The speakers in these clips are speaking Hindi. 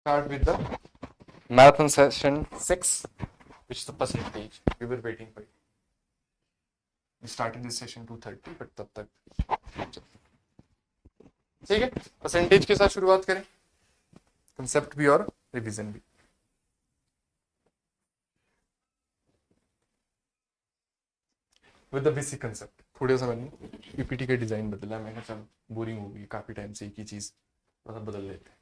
Start with the marathon session 6, which is the percentage. We were waiting for it. We started this session 2:30, but तब तक ठीक है. परसेंटेज के साथ शुरुआत करें, कंसेप्ट भी और रिवीजन भी. With the basic concept. थोड़े सा मैंने पीपीटी का डिजाइन बदला. मैंने चल बोरिंग हो गई काफी टाइम से एक ही चीज, थोड़ा बदल लेते हैं.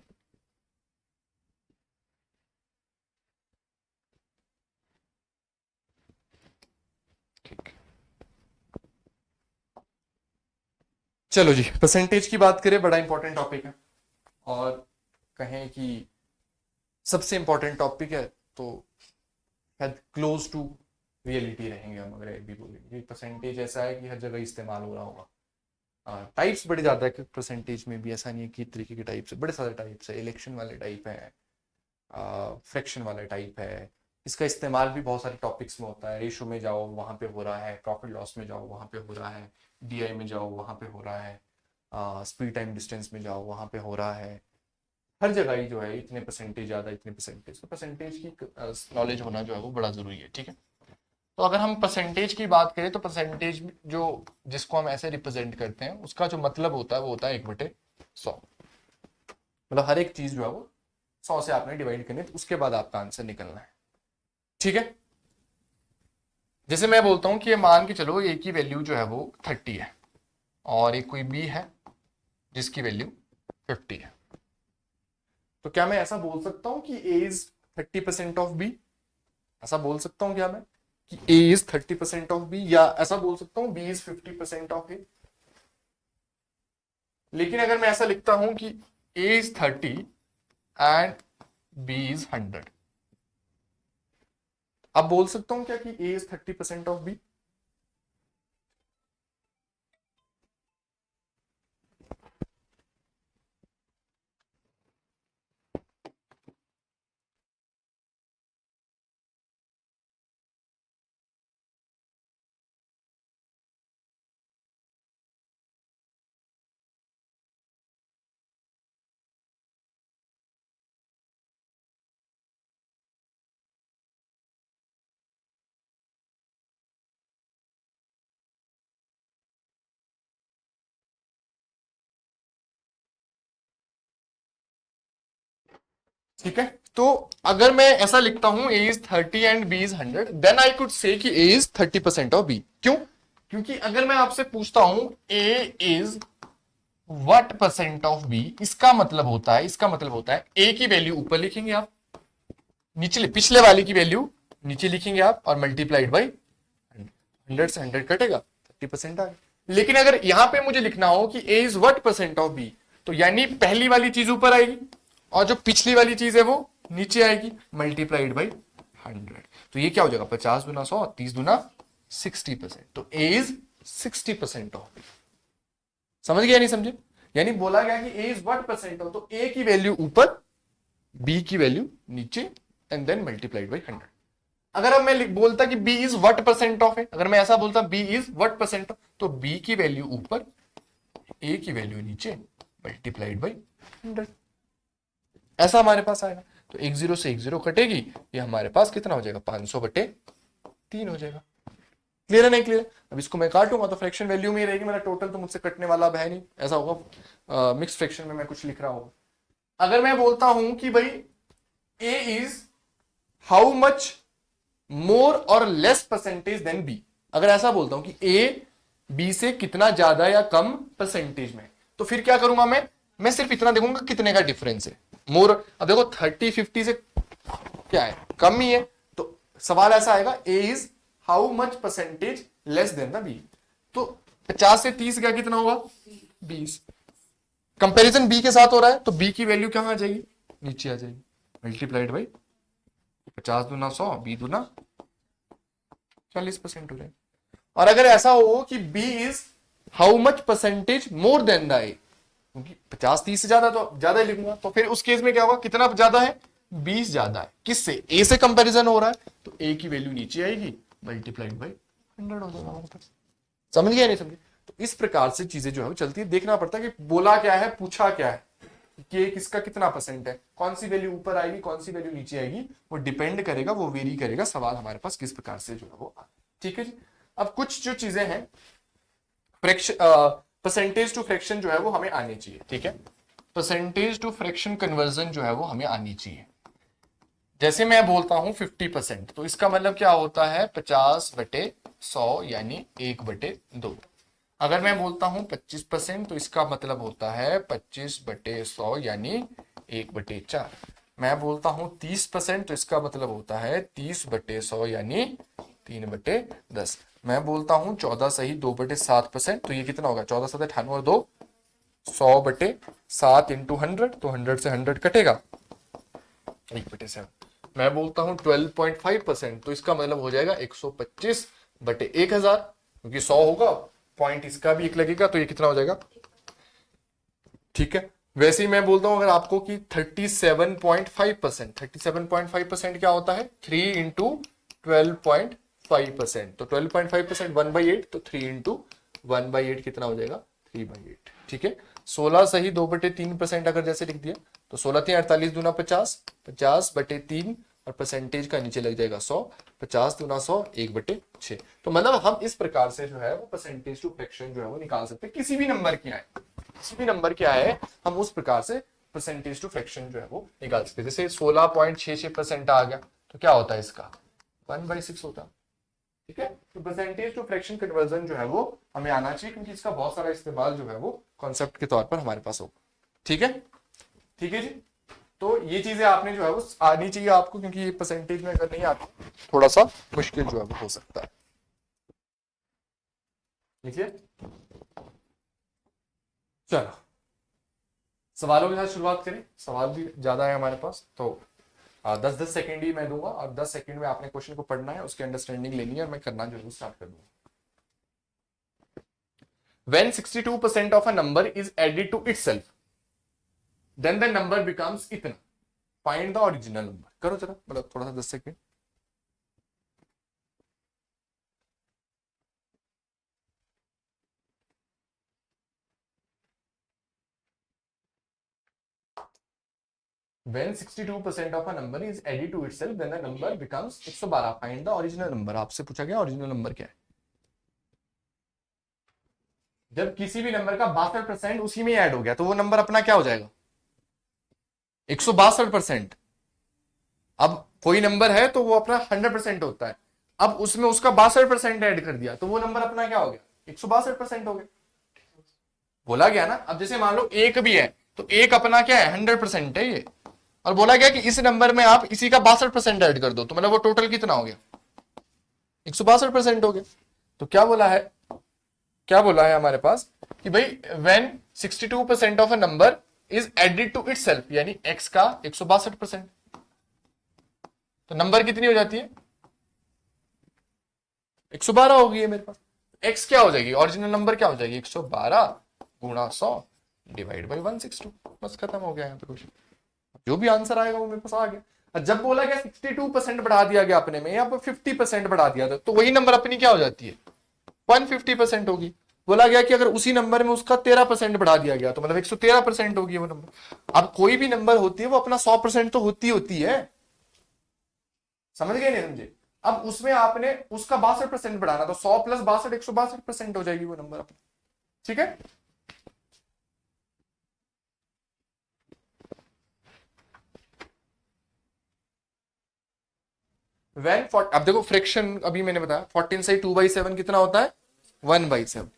ठीक. चलो जी, परसेंटेज की बात करें. बड़ा इंपॉर्टेंट टॉपिक है और कहें कि सबसे इंपॉर्टेंट टॉपिक है तो शायद क्लोज टू रियलिटी रहेंगे हम अगर एक भी बोलेंगे. परसेंटेज ऐसा है कि हर जगह इस्तेमाल हो रहा होगा. टाइप्स बड़े ज्यादा है परसेंटेज में भी. ऐसा नहीं है कि तरीके के टाइप्स है, बड़े सारे टाइप्स है. इलेक्शन वाले टाइप है, फ्रैक्शन वाले टाइप है. इसका इस्तेमाल भी बहुत सारे टॉपिक्स में होता है. रेशो में जाओ वहां पे हो रहा है, प्रॉफिट लॉस में जाओ वहां पे हो रहा है, डीआई में जाओ वहां पे हो रहा है, स्पीड टाइम डिस्टेंस में जाओ वहां पे हो रहा है. हर जगह ही जो है इतने परसेंटेज ज्यादा, इतने परसेंटेज. तो परसेंटेज की नॉलेज होना जो है वो बड़ा जरूरी है. ठीक है. तो अगर हम परसेंटेज की बात करें तो परसेंटेज जो जिसको हम ऐसे रिप्रेजेंट करते हैं उसका जो मतलब होता है वो होता है 1/100. मतलब हर एक चीज जो है वो 100 से आपने डिवाइड करनी है, तो उसके बाद आपका आंसर निकलना है. ठीक है. जैसे मैं बोलता हूं कि ये मान के चलो ए की वैल्यू जो है वो 30 है और एक कोई बी है जिसकी वैल्यू 50 है. तो क्या मैं ऐसा बोल सकता हूं कि ए इज 30% ऑफ बी? ऐसा बोल सकता हूं क्या मैं कि ए इज 30% ऑफ बी? या ऐसा बोल सकता हूं बी इज 50% ऑफ ए? लेकिन अगर मैं ऐसा लिखता हूं कि A is 30 and B is 100, अब बोल सकता हूं क्या कि ए इज 30% ऑफ बी? ठीक है. तो अगर मैं ऐसा लिखता हूं A is 30 and B is 100, then I could say कि ए इज 30% ऑफ बी. क्यों? क्योंकि अगर मैं आपसे पूछता हूं A is what percent of B, इसका मतलब होता है ए की वैल्यू ऊपर लिखेंगे आप, निचले पिछले वाले की वैल्यू नीचे लिखेंगे आप और मल्टीप्लाइड बाई 100 से 100 कटेगा, 30% आ गया. लेकिन अगर यहां पे मुझे लिखना हो कि A is what percent of B, तो यानी पहली वाली चीज ऊपर आएगी और जो पिछली वाली चीज है वो नीचे आएगी, मल्टीप्लाइड बाई 100. तो ये क्या हो जाएगा? 50 दूना 100, 30 दूना 60%. तो ए इज 60% ऑफ बी. समझ गया नहीं समझे? यानी बोला गया कि A is what percent of, तो ए की वैल्यू ऊपर, बी की वैल्यू नीचे एंड देन मल्टीप्लाइड बाई 100. अगर अब मैं बोलता कि B is what percent of है, अगर मैं ऐसा बोलता B is what percent of, तो बी की वैल्यू ऊपर, ए की वैल्यू नीचे, मल्टीप्लाइड बाई 100. ऐसा हमारे पास आएगा. तो 10 से 10 कटेगी, ये हमारे पास कितना हो जाएगा? 500/3 हो जाएगा. क्लियर है नहीं क्लियर? अब इसको मैं काटूंगा तो फ्रैक्शन वैल्यू में ही रहेगी. मेरा टोटल तो मुझसे कटने वाला अब है नहीं. ऐसा होगा मिक्स फ्रैक्शन में मैं कुछ लिख रहा हूं. अगर मैं बोलता हूं कि भाई ए इज हाउ मच मोर और लेस परसेंटेज देन बी, अगर ऐसा बोलता हूं कि ए बी से कितना ज्यादा या कम परसेंटेज में, तो फिर क्या करूंगा मैं सिर्फ इतना देखूंगा कितने का डिफरेंस है. मोर, अब देखो 30-50 से क्या है? कम ही है. तो सवाल ऐसा आएगा A is how much percentage less than the B. तो 50 से 30 का कितना होगा? 20. कंपैरिजन बी के साथ हो रहा है तो बी की वैल्यू कहां आ जाएगी? नीचे आ जाएगी, मल्टीप्लाइड बाई 50 दूना 100, बी दूना 40% हो जाएगा. और अगर ऐसा हो कि B is how much percentage more than the A, क्योंकि 50-30 से ज्यादा तो ज्यादा ही लिखूंगा, तो फिर उस केस में क्या होगा? कितना ज्यादा है? 20 ज्यादा है. किससे? ए से कंपैरिजन हो रहा है, तो ए की वैल्यू नीचे आएगी, मल्टीप्लाइड बाई 100 हो जाएगा. समझ गया नहीं समझे? तो इस प्रकार से चीजें जो है वो चलती है. देखना पड़ता है कि बोला क्या है, पूछा क्या है. कि ये किसका कितना परसेंट है, कौन सी वैल्यू ऊपर आएगी कौन सी वैल्यू नीचे आएगी, वो डिपेंड करेगा, वो वेरी करेगा सवाल हमारे पास किस प्रकार से जो है वो। ठीक है जी। अब कुछ जो चीजें हैं फ्रैक्शन परसेंटेज टू फ्रैक्शन जो है वो हमें आनी चाहिए। ठीक है, परसेंटेज टू फ्रैक्शन कन्वर्जन जो है वो हमें आनी चाहिए। जैसे मैं बोलता हूं 50%, तो इसका मतलब क्या होता है 50/100 यानी 1/2। अगर मैं बोलता हूं 25%, तो इसका मतलब होता है 25/100 यानी 1/4। मैं बोलता हूं 30%, तो इसका मतलब होता है 30/100 यानी 3/10। मैं बोलता हूं 14 सही 2/7%, तो ये कितना होगा 14 7 98 और 2 100/7 इंटू 100, तो 100 से 100 कटेगा 1/7। मैं बोलता हूं 12.5%, तो इसका मतलब हो जाएगा 125/1000, क्योंकि 100 होगा पॉइंट इसका भी एक लगेगा, तो ये कितना हो जाएगा। ठीक है, वैसे ही मैं बोलता हूं अगर आपको कि 37.5%, 37.5% क्या होता है 3 इंटू 12.5%, तो 12.5% 1/8, तो 3 इंटू 1/8 कितना हो जाएगा 3/8। ठीक है, 16 सही 2/3% अगर जैसे लिख दिया, तो 16 3 48 दूना 50, 50/3 और परसेंटेज का नीचे लग जाएगा 100, 50 दूना 100 1/6। तो मतलब हम इस प्रकार से जो है वो परसेंटेज टू फ्रैक्शन जो है वो निकाल सकते हैं, किसी भी नंबर की आए, किसी भी नंबर क्या है हम उस प्रकार से परसेंटेज टू फ्रैक्शन जो है वो निकाल सकते हैं। जैसे 16.66% आ गया, तो क्या होता है इसका 1/6 होता है। ठीक है, तो परसेंटेज टू फ्रैक्शन कन्वर्जन जो है वो हमें आना चाहिए, क्योंकि इसका बहुत सारा इस्तेमाल जो है वो कॉन्सेप्ट के तौर पर हमारे पास होगा। ठीक है, ठीक है जी। तो ये चीजें आपने जो है वो आनी चाहिए आपको, क्योंकि ये परसेंटेज में अगर नहीं आती थोड़ा सा मुश्किल जो है वो हो सकता है। ठीक है, चलो सवालों के साथ शुरुआत करें। सवाल भी ज्यादा है हमारे पास, तो 10-10 सेकंड ही मैं दूंगा, और 10 सेकंड में आपने क्वेश्चन को पढ़ना है, उसकी अंडरस्टैंडिंग लेनी है, और मैं करना जो है स्टार्ट कर दूंगा। When 62% of a number is added to itself, then the number becomes इतना। Find the original number। करो जरा, मतलब थोड़ा सा 10 second. When 62% of a number is added to itself, then the number becomes 112। Find the original number। आपसे पूछा गया ओरिजिनल नंबर क्या है। जब किसी भी नंबर का 62% उसी में ऐड हो गया, तो वो नंबर अपना क्या हो जाएगा 162%। अब कोई नंबर है तो वो अपना 100% होता है, अब उसमें उसका 62% ऐड कर दिया, तो वो नंबर अपना क्या हो गया 162% हो गया। बोला गया ना, अब जैसे मान लो एक भी है, तो एक अपना क्या है 100% है ये, और बोला गया कि इस नंबर में आप इसी का 62% ऐड कर दो, तो मतलब वो टोटल कितना हो गया 162% हो गया। तो क्या बोला है, क्या बोला है हमारे पास कि भाई when 62% of a number is added to itself, यानी x का 162%, तो नंबर कितनी हो जाती है 112 होगी है मेरे पास। x क्या हो जाएगी ओरिजिनल नंबर क्या हो जाएगी 112 गुणा 100 डिवाइड बाई 162। बस खत्म हो गया यहाँ पे क्वेश्चन, जो भी आंसर आएगा वो मेरे पास आ गया। और जब बोला गया 62% बढ़ा दिया गया अपने में, या 50% बढ़ा दिया था, तो वही नंबर अपनी क्या हो जाती है 150% होगी। बोला गया कि अगर उसी नंबर में उसका 13% बढ़ा दिया गया, तो मतलब 113% होगी वो नंबर। अब कोई भी नंबर होती है वो अपना 100% तो होती है, समझ गए नहीं समझे। अब उसमें आपने उसका 62% बढ़ाना, तो 100 प्लस 62 162% हो जाएगी वो नंबर अपनी। ठीक है, अब देखो फ्रैक्शन अभी मैंने बताया 14 से 2/7 कितना होता है 1/7।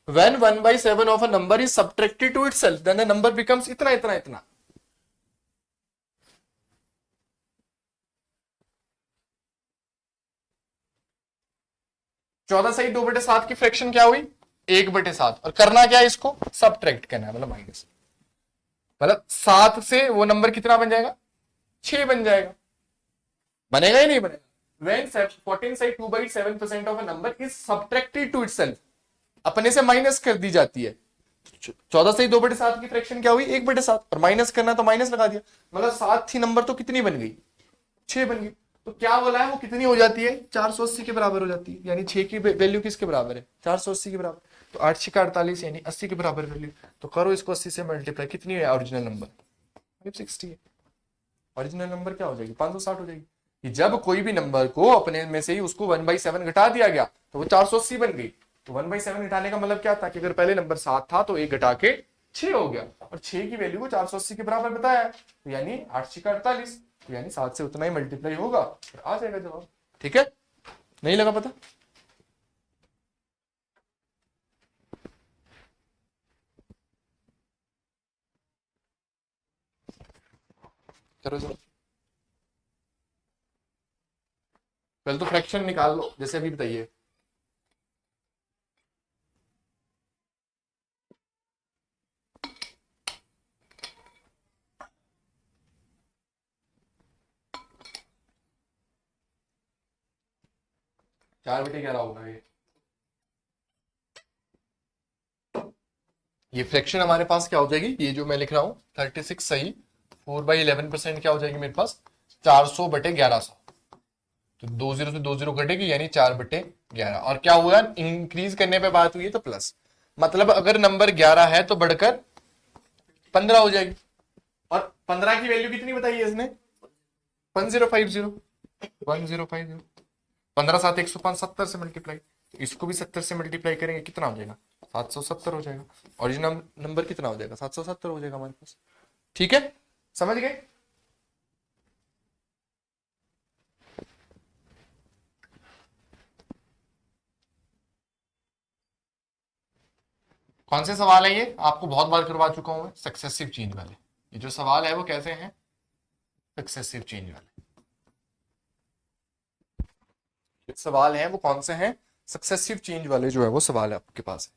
When 1/7 of a number is subtracted to itself, then the number becomes इतना इतना इतना। चौदह सही 2/7 की फ्रैक्शन क्या हुई 1/7, और करना क्या है इसको सब्ट्रैक्ट करना है, मतलब माइनस, मतलब 7 से वो नंबर कितना बन जाएगा 6 बन जाएगा। बनेगा ही नहीं बनेगा। When 14 say 2/7% of a number is subtracted to itself, अपने से माइनस कर दी जाती है। 14 से 2/7 की फ्रैक्शन क्या हुई 1/7, और माइनस करना तो माइनस लगा दिया, मतलब 7 थी नंबर तो कितनी बन गई 6 बन गई। तो क्या बोला है वो कितनी हो जाती है 480 के बराबर हो जाती है, यानी 6 की वैल्यू किसके बराबर है 480 के बराबर। तो 8 6 का 48 यानी 80 के बराबर वैल्यू। तो करो इसको 80 से मल्टीप्लाई, कितनी है ओरिजिनल नंबर 60 है। ओरिजिनल नंबर क्या हो जाएगी? 560 हो जाएगी। कि जब कोई भी नंबर को अपने में से ही उसको 1/7 घटा दिया गया तो वो 480 बन गई। तो 1/7 घटाने का मतलब क्या था कि अगर पहले नंबर 7 था तो 1 घटा के 6 हो गया, और 6 की वैल्यू को 480 के बराबर बताया है, तो यानी 8 का 48, तो यानी 7 से उतना ही मल्टीप्लाई होगा, फिर आ जाएगा जवाब। ठीक है, नहीं लगा पता? करो जरा, पहले तो फ्रैक्शन निकाल लो जैसे अभी बताइए। चार बटे 11 होगा ये फ्रैक्शन हमारे पास क्या हो जाएगी? ये जो मैं लिख रहा हूं 36 सही, 4/11% क्या हो जाएगी मेरे पास? 400/1100। तो 20 से 20 कटेगी, यानी 4/11। और क्या हुआ? इंक्रीज करने पे बात हुई है तो प्लस, मतलब अगर नंबर 11 है तो बढ़कर 15 हो जाएगी। और 15 की वैल्यू कितनी बताई है इसने? 1050, 1050। 15 7 105, 70 से मल्टीप्लाई, इसको भी 70 से मल्टीप्लाई करेंगे, कितना हो जाएगा? 770 हो जाएगा। ओरिजिनल नंबर कितना हो जाएगा? 770 हो जाएगा हमारे पास। ठीक है, समझ गए? कौन से सवाल है ये? आपको बहुत बार करवा चुका हूं मैं, सक्सेसिव चेंज वाले। ये जो सवाल है वो कैसे हैं? सक्सेसिव चेंज वाले सवाल हैं। वो कौन से हैं? सक्सेसिव चेंज वाले जो है वो सवाल है आपके पास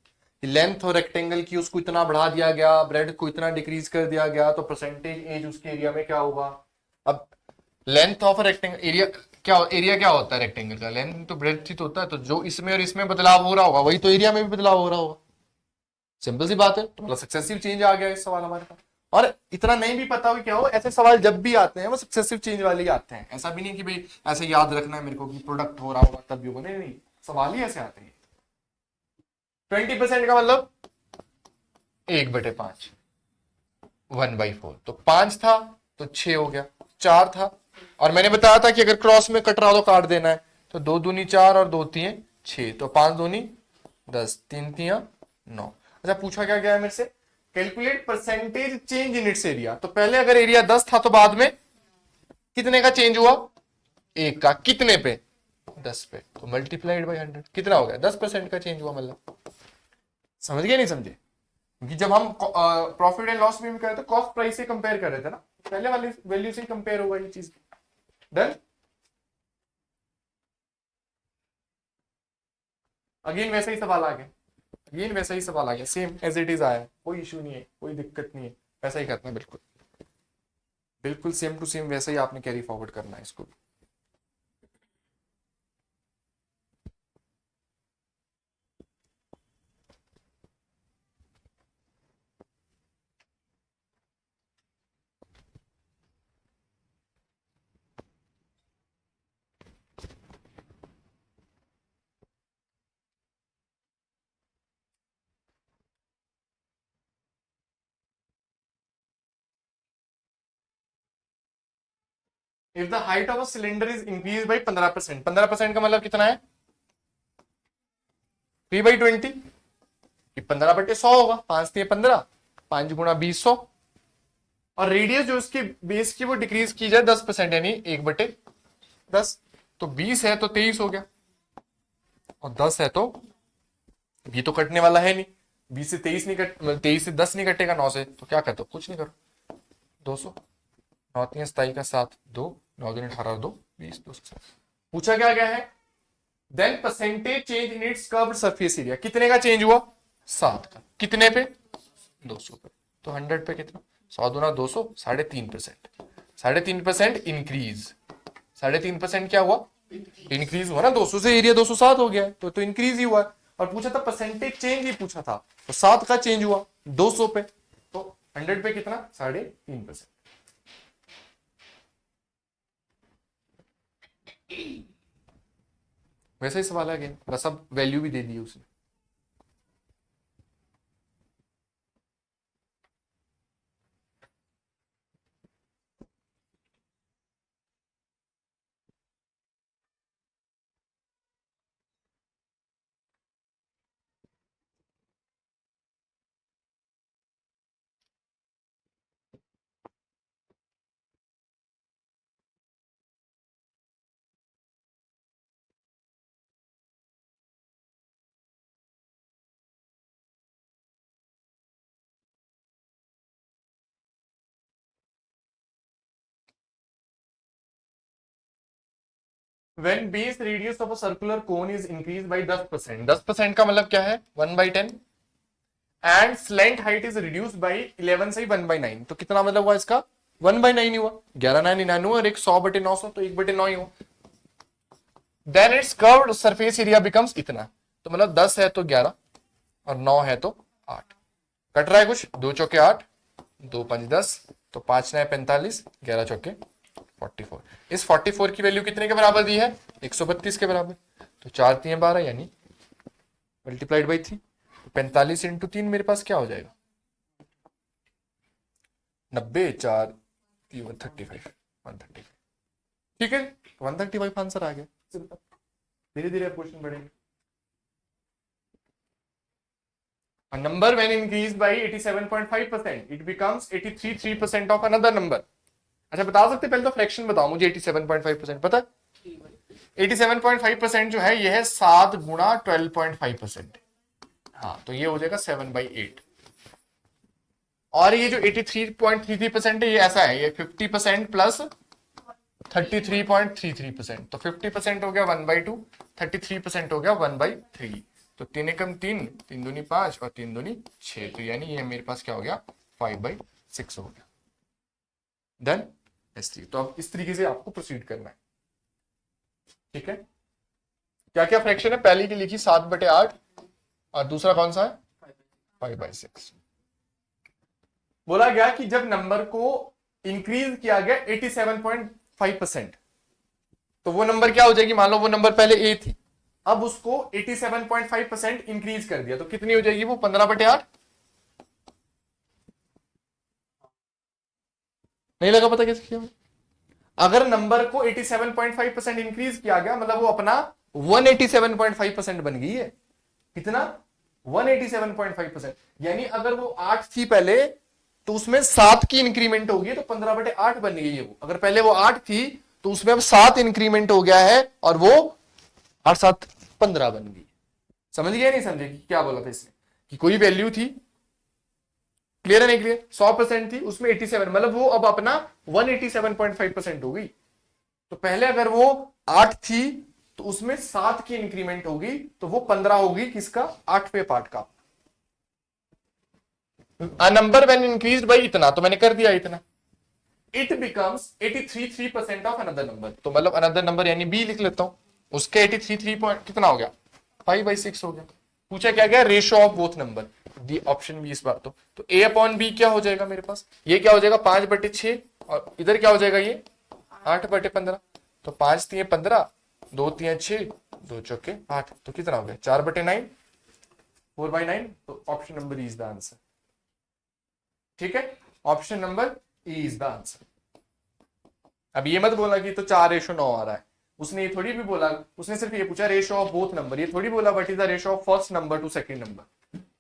है। लेंथ और रेक्टेंगल की उसको इतना बढ़ा दिया गया, ब्रेड को इतना डिक्रीज कर दिया गया, तो परसेंटेज एज उसके एरिया में क्या होगा? अब लेंथ ऑफ रेक्टेंगल, एरिया क्या होता है रेक्टेंगल का? लेंथ तो ब्रेड ही तो होता है, तो जो इसमें और इसमें बदलाव हो रहा होगा वही तो एरिया में भी बदलाव हो रहा होगा। सिंपल सी बात है, तो मतलब सक्सेसिव चेंज आ गया इस सवाल हमारे पास। और इतना नहीं भी पता हो क्या हो, ऐसे सवाल जब भी आते हैं वो सक्सेसिव चेंज वाले ही आते हैं। ऐसा भी नहीं कि भाई ऐसे याद रखना है मेरे को कि प्रोडक्ट हो रहा होगा तब भी होगा, नहीं नहीं, सवाल ही ऐसे आते हैं। 20% का मतलब 1/5, 1/4। तो 5 था तो 6 हो गया, 4 था, और मैंने बताया था कि अगर क्रॉस में कट रहा तो काट देना है। तो 2 दूनी 4 और 2 तिये 6, तो 5 दूनी 10, 3 तिया 9। अच्छा, पूछा क्या गया है मेरे से? Calculate percentage change in it's area. तो पहले अगर एरिया 10 था तो बाद में कितने का चेंज हुआ? 1 का। कितने पे? 10 पे। तो मल्टीप्लाइड बाई 100, कितना हो गया? 10% का चेंज हुआ। मतलब समझ गए नहीं समझे? क्योंकि जब हम प्रॉफिट एंड लॉस में भी कर रहे थे, कॉस्ट प्राइस से कंपेयर कर रहे थे ना, पहले वाली वैल्यू से कंपेयर होगा ये चीज। डन। अगेन वैसा ही सवाल आ गया, अगेन वैसा ही सवाल आ गया, सेम एज इट इज आया, कोई इशू नहीं है, कोई दिक्कत नहीं है, वैसा ही करना है बिल्कुल, बिल्कुल सेम टू सेम वैसा ही आपने कैरी फॉरवर्ड करना है इसको। If the height of a cylinder is increase by 15%, 15% का मतलब कितना है? 3/20, 15/100 होगा, 5 दिए 15, 5 गुणा 20, 100। और रेडियस जो इसकी बेस की वो डिक्रीज की जाए 10%, यानी 1/10। तो 20 है तो 23 हो गया, और 10 है तो ये तो कटने वाला है नहीं, 20 से 23 नहीं कट, 23 से 10 नहीं कटेगा 9 से, तो क्या करते हो? कुछ नहीं करो, 200, 9 3 27 का 7, 2 9 2 18 2 20, 200। पूछा क्या गया है? Then percentage change in its curved surface area, कितने का चेंज हुआ? 7 का। कितने पे? 200 पे। तो 100 पे कितना? 100 दूना 200, 3.5%, 3.5% इंक्रीज। 3.5% क्या हुआ? इंक्रीज हुआ ना, 200 से एरिया 207 हो गया, तो इंक्रीज ही हुआ। और पूछा था परसेंटेज चेंज ही पूछा था, तो 7 का चेंज हुआ 200 पे, तो 100 पे कितना? 3.5%। वैसा ही सवाल है अगेन, बस अब वैल्यू भी दे दी उसने। When base radius of a circular cone is increase by 10%, 10% का मतलब क्या है 1/10, and slant height is reduce by 11 से 1/9, तो कितना मतलब हुआ इसका 1/9 ही हुआ, 11/9 और एक 100/900 तो 1/9 ही हुआ। Then its curved surface area becomes इतना, तो मतलब 10 है तो 11 और 9 है तो 8, कट रहा है कुछ, 2 चौके 8, 2 5 10, तो 5 9 45, 11 चौके 44। इस 44 की वैल्यू कितने के बराबर दी है 132 के बराबर, तो 4 3 12 यानी मल्टीप्लाइड बाई 3, 45 इंटू 3 मेरे पास क्या हो जाएगा 90, 4 3 135, 135, ठीक है 135 आंसर आ गया। धीरे धीरे क्वेश्चन बढ़ेंगे। A number when increased by 87.5% it becomes 83.3% of another number। अच्छा बता सकते पहले तो फ्रैक्शन बताओ मुझे 87.5% पता है 87.5% जो है यह है 7 गुणा 12.5%, हाँ तो ये हो जाएगा 7/8, और ये जो 83.33% है ये ऐसा है, ये 50% प्लस 33.33%, तो 50% हो गया 1/2, 33% हो गया 1/3, तो 3 एकम 3, 3 दूनी 5 और 3 दूनी 6, तो यानी ये मेरे पास क्या हो गया 5/6 हो गया। देन S3, तो अब इस तरीके से आपको प्रोसीड करना है, ठीक है। क्या क्या फ्रैक्शन है, पहली की लिखी 7/8 और दूसरा कौन सा है 5/6। बोला गया कि जब नंबर को इंक्रीज किया गया 87.5%, तो वो नंबर क्या हो जाएगी, मान लो वो नंबर पहले ए थी, अब उसको 87.5% इंक्रीज कर दिया, तो कितनी हो जाएगी वो 15/8, नहीं लगा पता कैसे किया। अगर नंबर को 87.5% इंक्रीज किया गया मतलब वो अपना 187.5% बन गई है, कितना 187.5%, यानी अगर वो 8 थी पहले तो उसमें 7 की इंक्रीमेंट होगी तो 15/8 बन गई है वो, अगर पहले वो 8 थी तो उसमें अब 7 इंक्रीमेंट हो गया है और वो 8 7 15 बन गई। समझ गया नहीं समझे कि क्या बोला था इसने, कि कोई वैल्यू थी, क्लियर है नहीं क्लियर, 100% थी उसमें 87 मतलब वो अब अपना 187.5% हो गई, तो पहले अगर वो 8 थी तो उसमें 7 की इंक्रीमेंट होगी तो वो 15 होगी, किसका 8वें पार्ट का। A number when increased by इतना, तो मैंने कर दिया इतना, it becomes 83.3% of another number, तो मतलब अनदर नंबर यानी बी लिख लेता हूं, उसके 83 पॉइंट कितना हो गया 5/6 हो गया। पूछा क्या गया ratio of both number, the option B इस बार तो ए अपॉन बी क्या हो जाएगा मेरे पास, ये क्या हो जाएगा 5/6 और इधर क्या हो जाएगा ये 8/15, तो 5 3 15, 2 3 6, 2 चौके 8, तो कितना हो गया 4/9, 4/9, तो option number E is the answer, ठीक है option number E is the answer. अब ये मत बोला कि तो 4:9 आ रहा है, उसने ये थोड़ी भी बोला, उसने सिर्फ ये पूछा रेशियो ऑफ बोथ नंबर, ये थोड़ी बोला what is the ratio of first number two second number,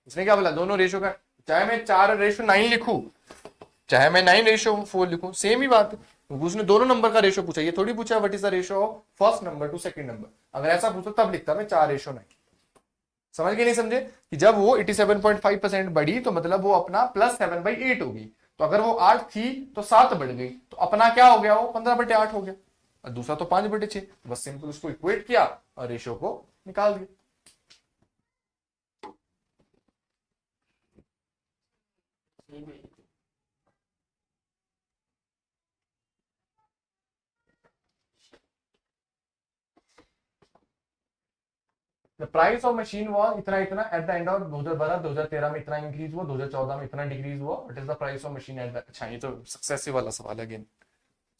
उसने क्या बोला दोनों रेशियो का, चाहे मैं 4:9 लिखूं चाहे मैं 9:4 लिखूं सेम ही बात है, उसने दोनों नंबर का रेशियो पूछा, ये थोड़ी पूछा what is the ratio of first number two second number, अगर ऐसा पूछता तब लिखता मैं 4:9। समझ के नहीं समझे कि जब वो 87.5% बढ़ी तो मतलब वो अपना +7/8 होगी, तो अगर वो 8 थी तो 7 बढ़ गई तो अपना क्या हो गया वो 15/8 हो गया, और दूसरा तो 5/6, बस सिंपल उसको इक्वेट किया और रेशियो को निकाल दिया। The price of machine was इतना इतना एट द एंड ऑफ 2012 2013 में इतना इंक्रीज हुआ, 2014 में इतना डिक्रीज हुआ, what is the price of machine at the, अच्छा ये तो सक्सेसिव वाला सवाल है, अगेन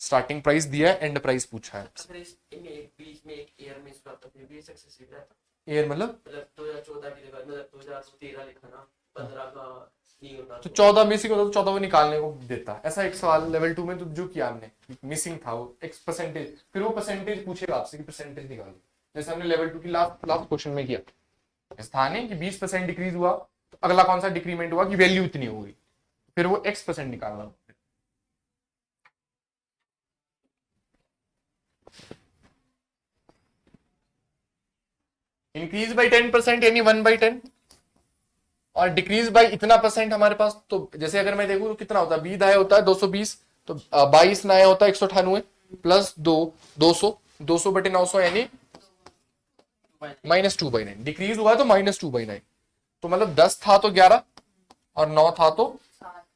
स्टार्टिंग प्राइस दिया है एंड प्राइस पूछा है। अगर इस बीच में एक ईयर में इसका तो फिर भी सक्सेसिव है, ईयर मतलब 2014 की जगह मतलब 2013 लिखा ना, 15 का नहीं होता तो 14 मिसिंग होता तो 14 वो निकालने को देता, ऐसा एक सवाल लेवल 2 में तो जो किया हमने मिसिंग था वो एक्स परसेंटेज, फिर वो परसेंटेज पूछेगा आपसे कि परसेंटेज निकालो, जैसे हमने लेवल 2 की लास्ट क्वेश्चन में किया, ऐसा नहीं कि 20% डिक्रीज हुआ तो अगला कौन सा डिक्रीमेंट हुआ कि वैल्यू इतनी हो गई, फिर वो x% निकालना। इंक्रीज बाई 10% यानी 1/10 और डिक्रीज बाई इतना परसेंट हमारे पास, तो जैसे अगर मैं देखूं तो कितना होता है 20 दाएं होता है 220, तो 22 नाए होता है 198 प्लस 2 200, 200/900 यानी -2/9। डिक्रीज हुआ तो -2/9। तो मतलब 10 था तो 11 और 9 था तो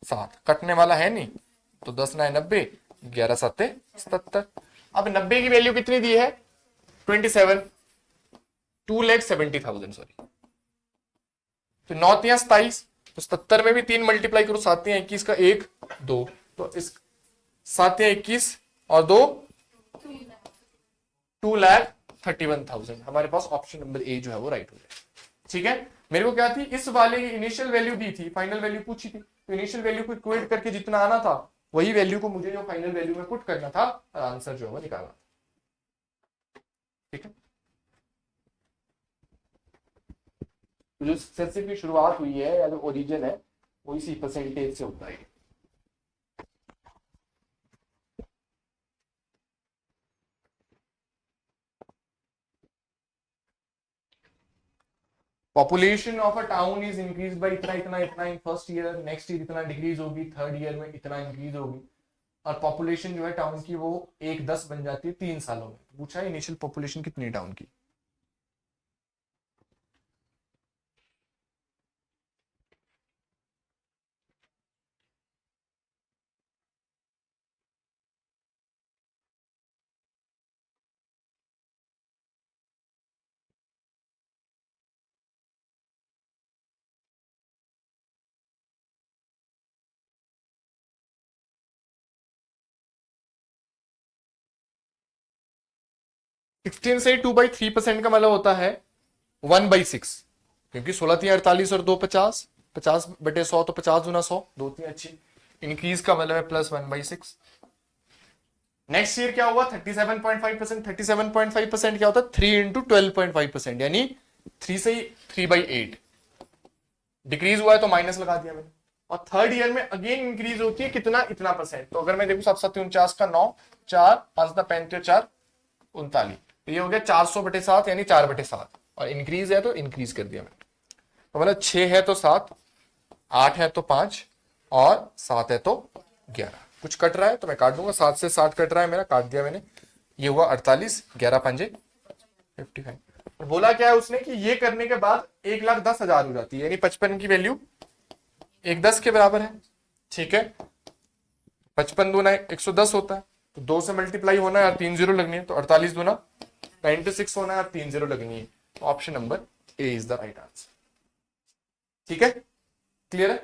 7, कटने वाला है नहीं। तो 10 9 90, 11 7 77। अब 90 की वैल्यू कितनी दी है? 27, 2,70,000 सॉरी। तो 9 तिया 27, तो 77 में भी 3 मल्टीप्लाई करो, 7 तिया 21 का 1 2, तो इस 7 तिया 21 और 2 2,31,000। हमारे पास ऑप्शन नंबर ए जो है वो राइट हो जाए। ठीक है, मेरे को क्या थी, इस वाले की इनिशियल वैल्यू दी थी, फाइनल वैल्यू पूछी थी, तो इनिशियल वैल्यू को इक्वेट करके जितना आना था वही वैल्यू को मुझे जो फाइनल वैल्यू में पुट करना था और आंसर जो है वो निकालना। ठीक है, तो जो सक्सेसिव की शुरुआत हुई है या जो ओरिजिन है वो इसी परसेंटेज से होता है। Population of a town is increase by इतना इतना इतना in first year, next year इतना डिक्रीज होगी, थर्ड ईयर में इतना इंक्रीज होगी, और पॉपुलेशन जो है टाउन की वो 1/10 बन जाती है 3 सालों में। पूछा है इनिशियल पॉपुलेशन कितनी है टाउन की? सिक्सटीन से 2/3% का मतलब होता है 1/6, क्योंकि 16×3 = 48 और 2 50, 50/100 तो 50×100, 2×3 अच्छी। इंक्रीज का मतलब है +1/6। नेक्स्ट ईयर क्या हुआ? 37.5%। 37.5% क्या होता है? 3 × 12.5%, यानी 3 से 3/8। डिक्रीज हुआ है तो माइनस लगा दिया मैंने। और थर्ड ईयर में अगेन इंक्रीज होती है कितना? इतना परसेंट। तो अगर मैं देखूं 7×7 = 49 का 9, 4 5×5 = 4 39, तो ये हो गया 400/7 यानी 4/7। और इंक्रीज है तो इंक्रीज कर दिया मैंने। तो मतलब 6 है तो 7, 8 है तो 5 और 7 है तो 11। कुछ कट रहा है तो मैं काट दूंगा, 7 से 7 कट रहा है मेरा, काट दिया मैंने। ये हुआ 48, 11 पंजे 55। और बोला क्या है उसने कि ये करने के बाद 1,10,000 हो जाती है, यानी 55 की वैल्यू 1/10 के बराबर है। ठीक है, 55 दूना 110 होता है, तो 2 से मल्टीप्लाई होना है और 3 जीरो लगनी है, तो 48 दूना 96 होना है और 3 जीरो लगनी है। तो option number A is the right answer. ठीक है, क्लियर है?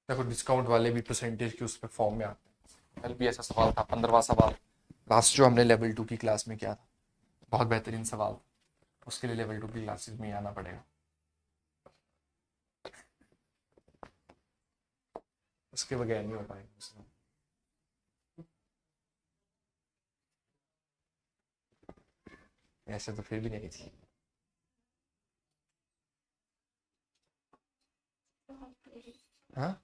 देखो डिस्काउंट वाले भी परसेंटेज के उस पर फॉर्म में आते हैं। कल भी ऐसा सवाल था, 15वां सवाल लास्ट जो हमने लेवल 2 की क्लास में किया था, बहुत बेहतरीन सवाल। उसके लिए लेवल 2 की क्लासेस में आना पड़ेगा, उसके बगैर नहीं हो पाएगा। ऐसे तो फिर भी नहीं थी। हाँ,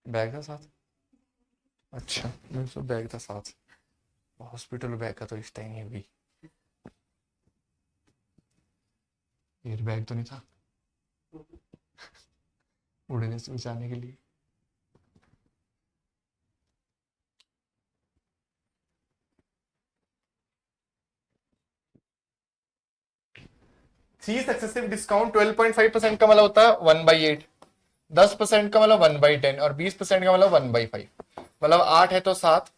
बैग था साथ? अच्छा, मेरे तो बैग था साथ। हॉस्पिटल बैग का तो रिश्ता ही नहीं हुई। एयर बैग तो नहीं था उड़ने से बचाने के लिए? थ्री सक्सेसिव डिस्काउंट 12.5% का मतलब होता है 1/8, 10% का मतलब 1/10 और 20% का मतलब 1/5। मतलब 8 है तो 7,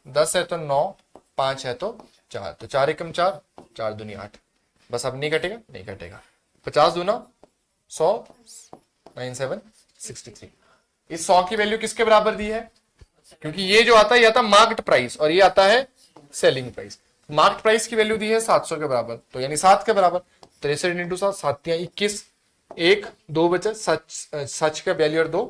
10 है तो 9, 5 है तो 4, तो 4 एकम 4, 4 दूनी 8। बस अब नहीं कटेगा, नहीं कटेगा। 50 दूना 100, 9 7 63। इस 100 की वैल्यू किसके बराबर दी है? क्योंकि ये जो आता है ये आता है मार्केट प्राइस और ये आता है सेलिंग प्राइस। मार्केट प्राइस की वैल्यू दी है 700 के बराबर, तो यानी 7 के बराबर। 63 × 7, 7 या 21, 1 2 बचे, सच सच का वैल्यू और 2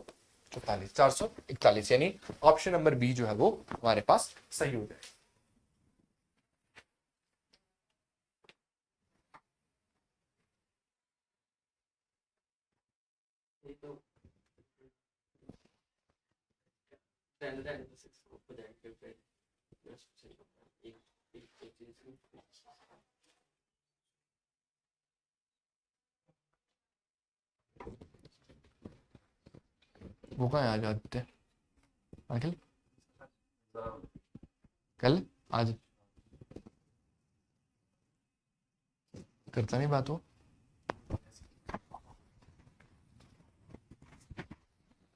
44, 441, यानी ऑप्शन नंबर बी जो है वो हमारे पास सही हो जाए। ये तो 10 हो जाएंगे फिर। एक एक एक चीज वो कहाँ है आज आदित्य? अखिल कल आज करता नहीं बात वो।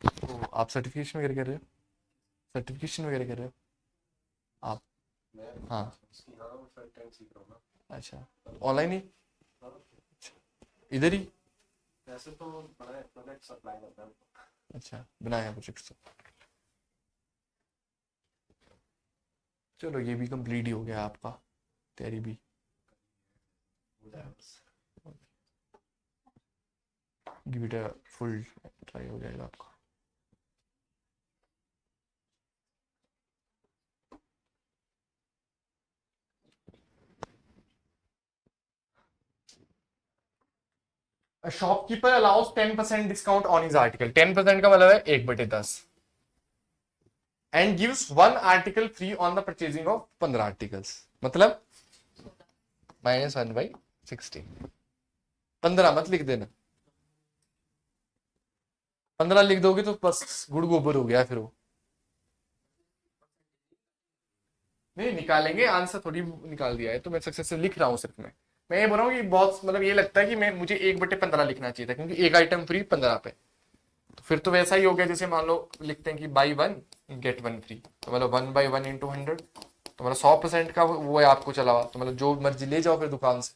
तो आप सर्टिफिकेशन वगैरह कर रहे हो? सर्टिफिकेशन वगैरह कर रहे हो आप? हाँ अच्छा, ऑनलाइन ही? इधर ही? वैसे तो बड़ा प्रोजेक्ट अप्लाई करता है। अच्छा, बनाया प्रोजेक्ट। चलो ये भी कंप्लीट ही हो गया आपका, तैयारी भी give it a full try हो जाएगा आपका। Shopkeeper allows 10% discount on his article. 10% का मतलब है 1/10 and gives 1 article free on the purchasing of 15 articles. मतलब -1/16। 15 मत लिख देना, 15 लिख दोगे तो बस गुड़ गोबर हो गया फिर वो। नहीं निकालेंगे, आंसर थोड़ी निकाल दिया है तो मैं सक्सेस से लिख रहा हूँ सिर्फ। मैं ये बोल रहा हूँ कि बहुत मतलब ये लगता है कि मैं मुझे 1/15 लिखना चाहिए था, क्योंकि एक आइटम फ्री 15 पे। तो फिर तो वैसा ही हो गया जैसे मान लो लिखते हैं कि बाई 1 गेट 1 फ्री, तो मतलब 1/1 × 100, तो मतलब 100% का वो है आपको चला हुआ, तो मतलब जो मर्जी ले जाओ फिर दुकान से,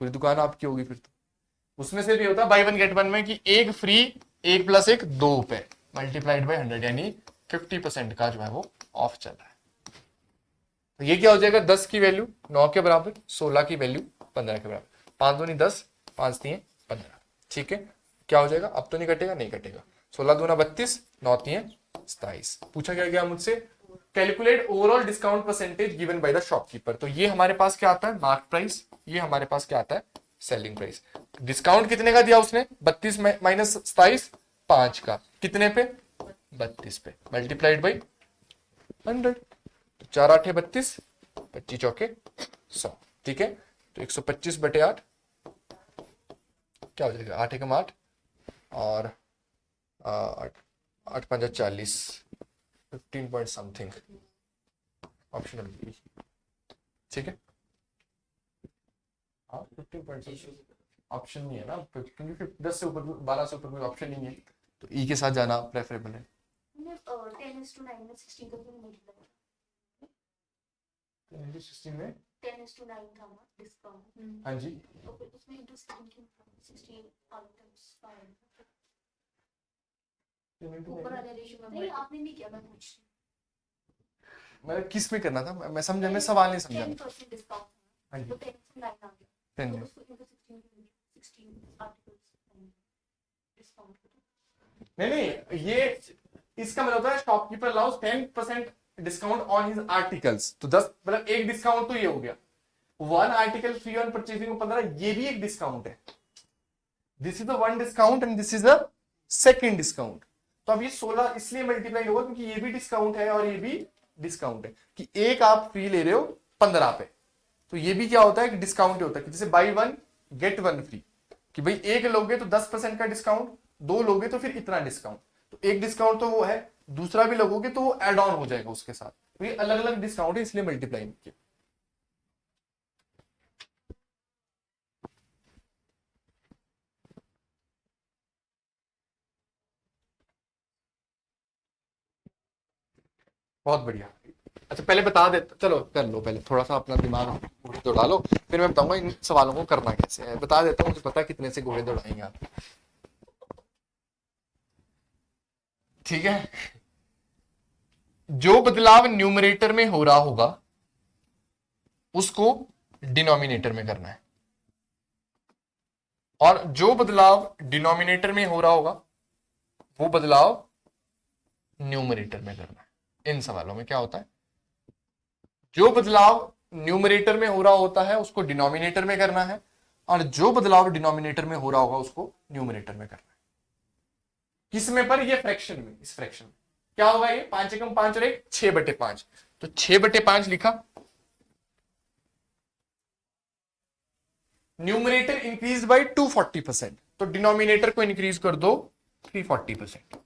पूरी दुकान आपकी होगी फिर। तो उसमें से भी होता है बाई 1 गेट 1 में कि एक फ्री, 1 + 1 2 पे मल्टीप्लाइड बाई 100, यानी 50% का जो है वो ऑफ चल रहा है। तो ये क्या हो जाएगा, 10 की वैल्यू 9 के बराबर, 16 की वैल्यू 15 के बराबर, 5 दूनी 10, 5 3 15। ठीक है, क्या हो जाएगा, अब तो नहीं कटेगा, नहीं कटेगा। 16 दूना 32, 9 3 27। पूछा क्या गया मुझसे, calculate overall discount percentage given by the shopkeeper. तो ये हमारे पास क्या आता है, मार्क प्राइस। ये हमारे पास क्या आता है, सेलिंग प्राइस। डिस्काउंट कितने का दिया उसने, 32 माइनस 27, 5 का, कितने पे, 32 पे, मल्टीप्लाइड बाई 100। 4 8 32, 25 चौके 100। ठीक है, तो 125/8 क्या हो जाएगा, 8 एकम 8 और 8 5 40, 15 पॉइंट समथिंग, ऑप्शन बी। ठीक है, हाँ 15 पॉइंट ऑप्शन नहीं है ना, क्योंकि 10 से ऊपर 12 से ऊपर कोई ऑप्शन नहीं है, तो ई के साथ जाना प्रेफरेबल है। 10:9 में 16 को मल्टीप्लाई 16 में 10:9 था ना डिस्काउंट। हाँ जी, तो फिर उसमें इंटू 16 आइटम्स ऊपर वाले रेशियो में। नहीं आपने नहीं किया, मैं पूछ रही हूँ। मतलब किस में करना था, मैं समझा, मैं सवाल नहीं समझा। 10% डिस्काउंट हाँ जी, तो 10:9 आ गया, 10 तो उसको इंटू 16 आर्टिकल्स डिस्काउंट। नहीं नहीं, ये इसका मतलब होता है shopkeeper allows 10% discount on his articles. तो 10 मतलब एक डिस्काउंट तो ये हो गया, 1 आर्टिकल फ्री ऑन परचेजिंग 15, ये भी एक डिस्काउंट है। This is the 1 discount and this is the second discount. तो अब ये 16 इसलिए मल्टीप्लाई होगा क्योंकि ये भी डिस्काउंट है और ये भी डिस्काउंट है, कि एक आप फ्री ले रहे हो 15 पे, तो ये भी क्या होता है कि डिस्काउंट होता है, कि जैसे बाई 1 गेट 1 फ्री, कि भाई एक लोगे तो 10% का डिस्काउंट, 2 लोगे तो फिर इतना डिस्काउंट। तो एक डिस्काउंट तो वो है, दूसरा भी लोगोगे तो वो एड ऑन हो जाएगा उसके साथ। तो ये अलग अलग डिस्काउंट है, इसलिए मल्टीप्लाई किया। बहुत बढ़िया। अच्छा पहले बता दे, चलो कर लो पहले थोड़ा सा अपना दिमाग दौड़ा लो, फिर मैं बताऊंगा इन सवालों को करना कैसे है। बता देता हूँ, मुझे पता कितने से घोड़े दौड़ाएंगे आप। ठीक है, जो बदलाव न्यूमरेटर में हो रहा होगा उसको डिनोमिनेटर में करना है, और जो बदलाव डिनोमिनेटर में हो रहा होगा वो बदलाव न्यूमरेटर में करना है। इन सवालों में क्या होता है, जो बदलाव न्यूमरेटर में हो रहा होता है उसको डिनोमिनेटर में करना है, और जो बदलाव डिनोमिनेटर में हो रहा होगा उसको न्यूमरेटर में करना है। किसमें पर, ये फ्रैक्शन में। इस फ्रैक्शन में क्या होगा, ये 5 एकम 5 और 1 6/5, तो 6/5 लिखा। न्यूमरेटर इंक्रीज बाय 240%, तो डिनोमिनेटर को इंक्रीज कर दो 340%।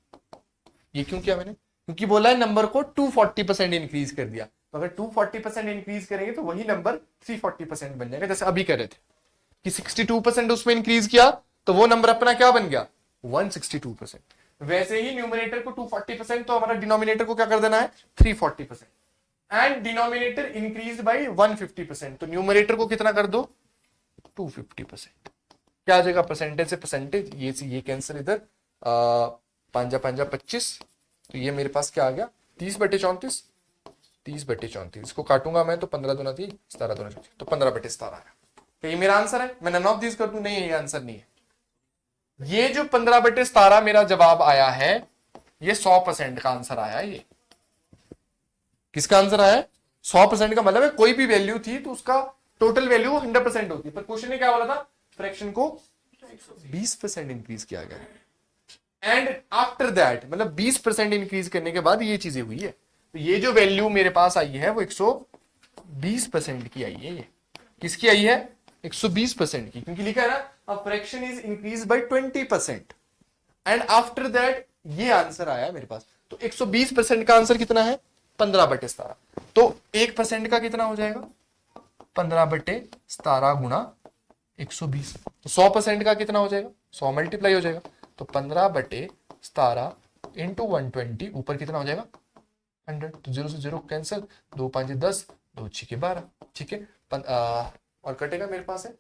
ये क्यों किया मैंने? क्योंकि बोला है नंबर को 240% इंक्रीज कर दिया, तो अगर 240% इंक्रीज करेंगे तो वही नंबर 340% बन जाएगा, जैसे अभी कर रहे थे कि 62% उसमें इंक्रीज किया तो वो नंबर अपना क्या बन गया 162%। वैसे ही न्यूमरेटर को 240%, तो हमारा डिनोमिनेटर को क्या कर देना है 340%। एंड डिनोमिनेटर इंक्रीज बाई 150%, तो न्यूमरेटर को कितना कर दो 250%। क्या आ जाएगा परसेंटेज से परसेंटेज, ये कैंसिल इधर, पांजा पांजा 25, तो ये मेरे पास क्या आ गया 30/34, 30/34। इसको काटूंगा मैं तो 15 दूना 30, 17 दूना 34, तो 15/17 है। क्या ये मेरा आंसर है? मैं नन ऑफ दिस कर दूं? नहीं, ये आंसर नहीं है। ये जो 15/17 मेरा जवाब आया है, ये 100% का आंसर आया है। ये किसका आंसर आया है? 100% का मतलब है कोई भी वैल्यू थी तो उसका टोटल वैल्यू 100% होती है, पर क्वेश्चन ने क्या बोला था फ्रैक्शन को 20% इंक्रीज किया गया है। एंड आफ्टर दैट, मतलब 20% इंक्रीज करने के बाद ये चीजें हुई है, तो ये जो वैल्यू मेरे पास आई है वो 120% की आई है। ये किसकी आई है 120% की, क्योंकि लिखा है ना a fraction is increase by 20%। And after that ये आंसर आया मेरे पास, तो 120% का आंसर कितना है 15/17, तो 1% का कितना हो जाएगा 15/17 गुणा 120, तो 100% का कितना हो जाएगा 100 मल्टीप्लाई हो जाएगा, तो 15/17 इंटू 120, ऊपर कितना हो जाएगा 100, तो 0 से 0 कैंसिल, 2 5 10, 2 6 12, ठीक है। और कटेगा मेरे पास है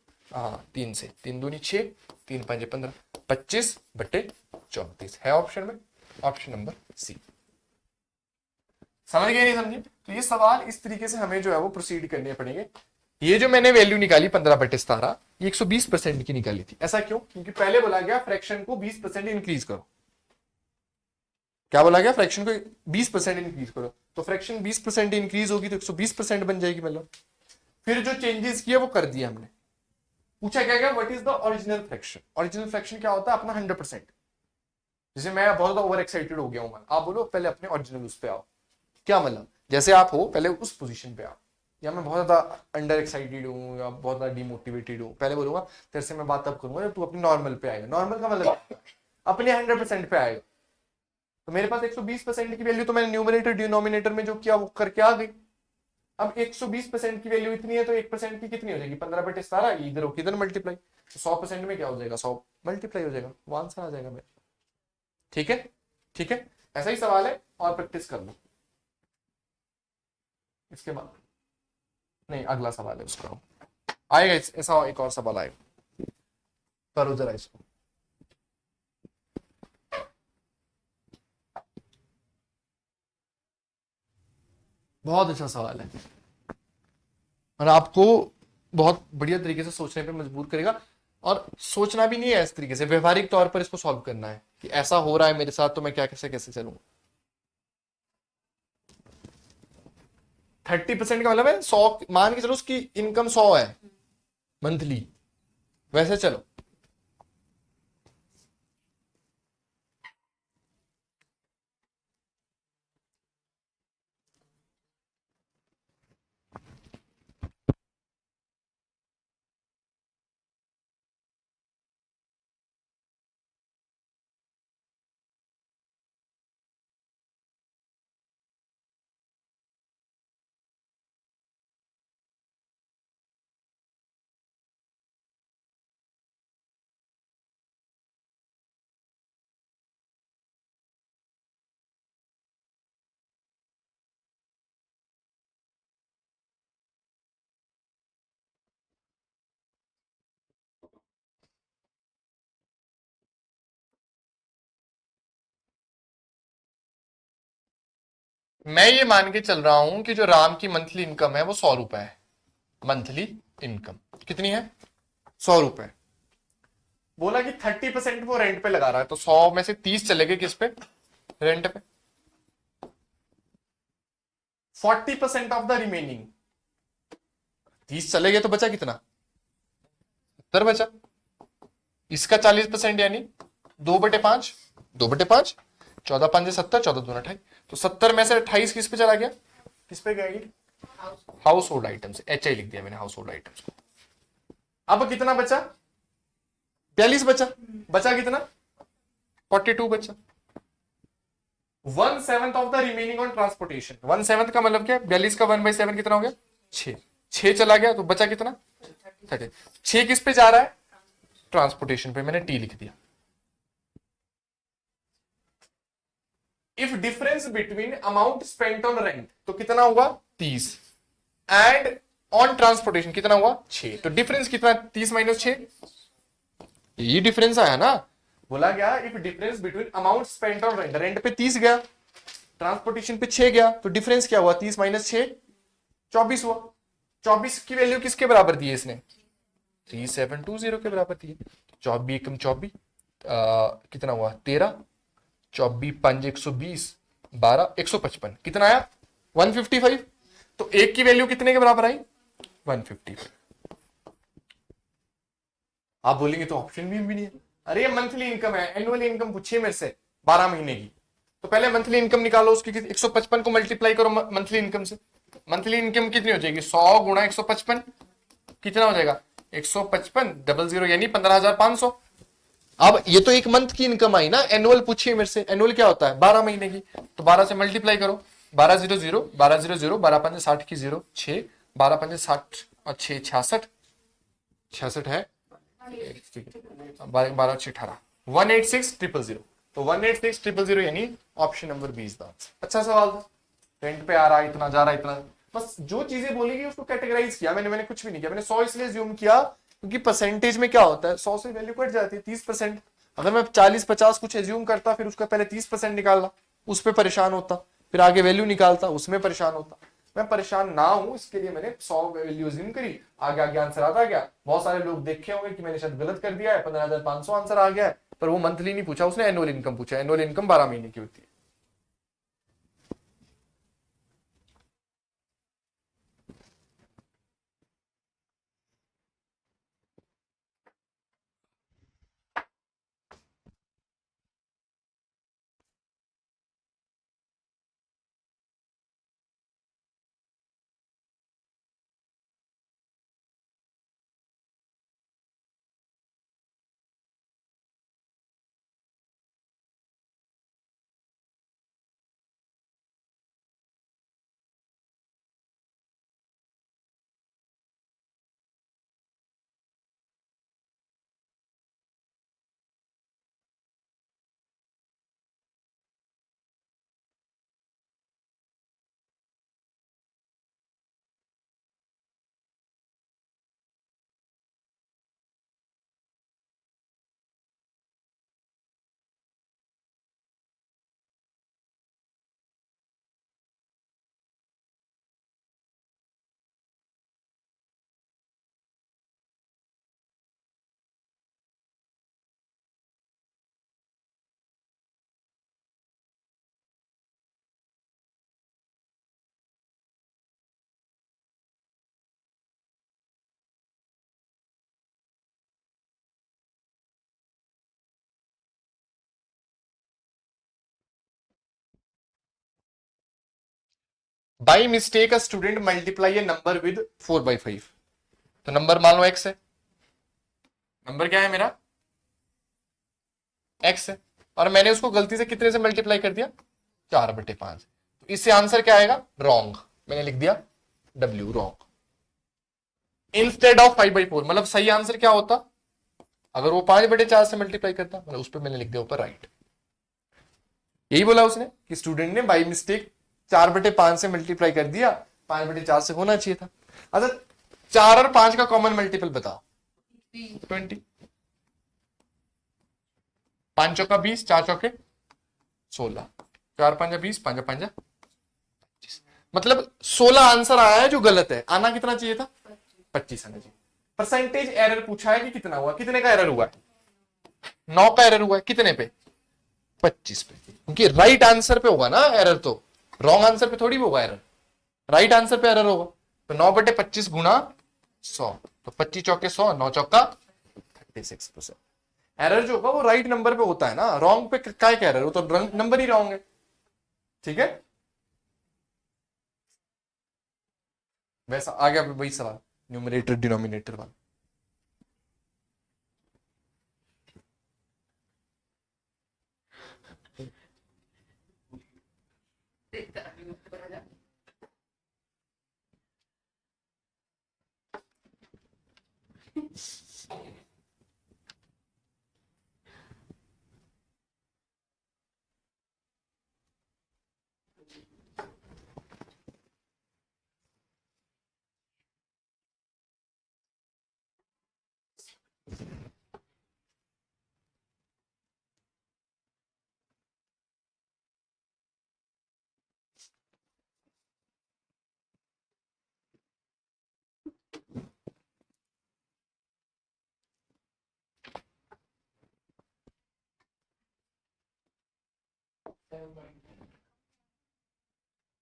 3 से, 3 दूनी 6, 3 5 15, 25/34 है ऑप्शन में, ऑप्शन नंबर सी। समझ गए नहीं समझे? तो ये सवाल इस तरीके से हमें जो है वो प्रोसीड करने पड़ेंगे। ये जो मैंने वैल्यू निकाली 15/17, ये 120% की निकाली थी। ऐसा क्यों? क्योंकि पहले बोला गया फ्रैक्शन को 20% इंक्रीज करो। क्या बोला गया? फ्रैक्शन को 20% इंक्रीज करो, तो फ्रैक्शन 20% इंक्रीज होगी तो 120% बन जाएगी। मतलब फिर जो चेंजेस किए वो कर दिए हमने। पूछा क्या गया what is the original fraction? Original fraction क्या होता है अपना 100%। जैसे मैं बहुत ज्यादा ओवर एक्साइटेड हो गया हूं, आप बोलो पहले अपने ओरिजिनल उस पे आओ। क्या मतलब? जैसे आप हो पहले उस पोजीशन पे आओ, या मैं बहुत ज्यादा अंडर एक्साइटेड हूँ या बहुत ज्यादा डिमोटिवेटेड हूँ, पहले बोलूंगा तेरे से मैं बात तब करूंगा जब तू अपनी नॉर्मल पे आएगा। नॉर्मल का मतलब अपने 100% पे आएगा। तो मेरे पास 120% की वैल्यू तो मैंने न्यूमरेटर डिनोमिनेटर में जो किया वो करके आ गई। अब 120% की वैल्यू इतनी है तो 1% की कितनी हो जाएगी 15/17, इधर हो किधर मल्टीप्लाई, तो 100% में क्या हो जाएगा 100 मल्टीप्लाई हो जाएगा, वो आंसर आ जाएगा मेरा। ठीक है, ठीक है, ऐसा ही सवाल है और प्रैक्टिस कर लो। इसके बाद नहीं, अगला सवाल है उसका आएगा, ऐसा एक और सवाल आएगा, करो जरा इसको। बहुत अच्छा सवाल है और आपको बहुत बढ़िया तरीके से सोचने पे मजबूर करेगा। और सोचना भी नहीं है इस तरीके से, व्यवहारिक तौर पर इसको सॉल्व करना है कि ऐसा हो रहा है मेरे साथ तो मैं क्या कैसे कैसे चलूंगा। 30% का मतलब है 100, मान के चलो उसकी इनकम 100 है मंथली, वैसे चलो मैं ये मान के चल रहा हूं कि जो राम की मंथली इनकम है वो 100 रुपए है। मंथली इनकम कितनी है 100 रुपए। बोला कि 30% वो रेंट पे लगा रहा है, तो 100 में से 30 चले गए किस पे रेंट पे। 40% ऑफ द रिमेनिंग 30 चले गए तो बचा कितना 70 बचा। इसका 40% यानी 2/5, 2/5, 14 5 70, 14 2 28, तो 70 में से 28 किस पे चला गया, किस पे गया हाउस होल्ड आइटम्स, HI लिख दिया मैंने हाउस होल्ड आइटम्स को। अब कितना बचा 42 बचा, बचा कितना 42 बचा। 1/7 of the remaining on transportation. 1/7 का मतलब क्या, 42 का 1/7 कितना हो गया, 6। 6 चला गया तो बचा कितना, 30। 6 किस पे जा रहा है, ट्रांसपोर्टेशन पे, मैंने टी लिख दिया। If difference between amount spent on rent, तो कितना हुआ 30, एंड ऑन ट्रांसपोर्टेशन कितना हुआ 6, तो डिफरेंस कितना, 30 - 6, ये डिफरेंस आया ना। बोला गया if difference between amount spent on rent, rent पे 30 गया, ट्रांसपोर्टेशन पे 6 गया, तो डिफरेंस क्या हुआ, 30 - 6 24 हुआ। 24 की वैल्यू किसके बराबर दी है इसने, 3720 के बराबर दी है। 24 एकम 24, कितना हुआ 13, 24 5 120, 12 155, कितना आया 155। तो एक की वैल्यू कितने के बराबर आई, 155। आप बोलेंगे तो ऑप्शन भी नहीं है। अरे ये मंथली इनकम है, एनुअल इनकम पूछिए मेरे से 12 महीने की, तो पहले मंथली इनकम निकालो उसकी, 155 को मल्टीप्लाई करो मंथली इनकम से। मंथली इनकम कितनी हो जाएगी, 100 गुणा 155, कितना हो जाएगा 155 00 यानी 15,500। अब ये तो एक मंथ की इनकम आई ना, एनुअल पूछिए मेरे से, एनुअल क्या होता है 12 महीने की, तो 12 से मल्टीप्लाई करो, 12 0 0 12 0 0 12 5 60 की 0 6, 12 5 60 और 6 66, 66 है, 12 6 18, 186,000, तो 186,000 यानी ऑप्शन नंबर 20 था। अच्छा सवाल था, रेंट पे आ रहा है इतना, जा रहा है इतना, बस जो चीजें बोलेगी उसको कैटेगराइज किया मैंने कुछ भी नहीं किया। मैंने 100 इसलिए ज्यूम किया क्योंकि परसेंटेज में क्या होता है, 100 से वैल्यू कट जाती है 30%। अगर मैं 40-50 कुछ एज्यूम करता, फिर उसका पहले 30% निकालना, उस पर परेशान होता, फिर आगे वैल्यू निकालता, उसमें परेशान होता। मैं परेशान ना हूं इसके लिए मैंने 100 वैल्यू ज्यूम करी, आगे आगे आंसर आता गया। बहुत सारे लोग देखे होंगे कि मैंने शायद गलत कर दिया है, 15,500 आंसर आ गया है, पर वो मंथली नहीं पूछा उसने, एनुअल इनकम पूछा। एनुअल इनकम 12 महीने की होती है। By mistake a student multiply A number with 4/5, तो नंबर मान लो x है, नंबर क्या है मेरा x है, और मैंने उसको गलती से कितने से मल्टीप्लाई कर दिया 4/5, तो इससे आंसर क्या आएगा रॉन्ग, मैंने लिख दिया w रॉन्ग इंस्टेड ऑफ 5/4। मतलब सही आंसर क्या होता, अगर वो 5/4 से मल्टीप्लाई करता, मतलब उस पर मैंने लिख दिया ऊपर राइट। यही बोला उसने कि स्टूडेंट ने बाई मिस्टेक 4/5 से मल्टीप्लाई कर दिया, 5/4 से होना चाहिए था। अच्छा 4 और 5 का कॉमन मल्टीपल बताओ, 20, 5 चौका 20, 4 चौके 16, 4 5 20, 5 5 25, मतलब 16 आंसर आया है जो गलत है, आना कितना चाहिए था 25 आना चाहिए। परसेंटेज एरर पूछा है कि कितना हुआ, कितने का एरर हुआ है 9 का एरर हुआ है, कितने पे 25 पे, क्योंकि राइट आंसर पे होगा ना एरर, तो रॉन्ग आंसर पे थोड़ी होगा एरर, राइट आंसर पे एरर होगा। तो 9/25 गुणा 100, तो 25 चौके 100, 9 चौका 36%। एरर जो होगा वो राइट नंबर पे होता है ना, रॉन्ग पे क्या एरर, वो तो नंबर ही रॉन्ग है। ठीक है, वैसा आ गया वही सवाल, न्यूमरेटर डिनोमिनेटर वाला।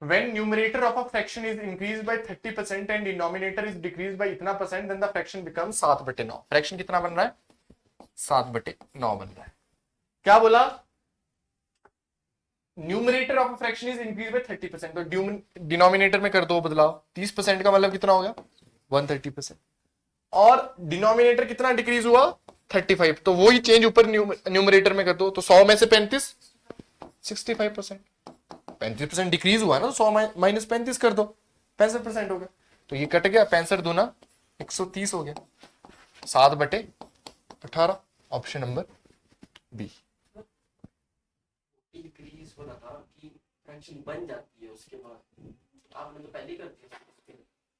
When numerator of a fraction is increased by 30% and denominator is decreased by इतना percent, then the fraction becomes 7/9. Fraction कितना बन रहा है? 7/9 बन रहा है. क्या बोला? Numerator of fraction is increase by 30%, तो डिनोमिनेटर में कर दो बदलाव. 30% का मतलब कितना हो गया? 130%. और डिनोमिनेटर कितना डिक्रीज हुआ? 35. तो वही चेंज ऊपर न्यूमरेटर में कर दो, तो 100 में से 35 65%. 35% डिक्रीज हुआ ना, तो 100 माइनस 35 कर दो, 65% हो गया. तो ये कट गया, 65 दूना 130 हो गया. 7/18. Option number B. इंक्रीज हो रहा था कि फ्रैक्शन बन जाती है उसके बाद, आपने तो पहले कर दिया.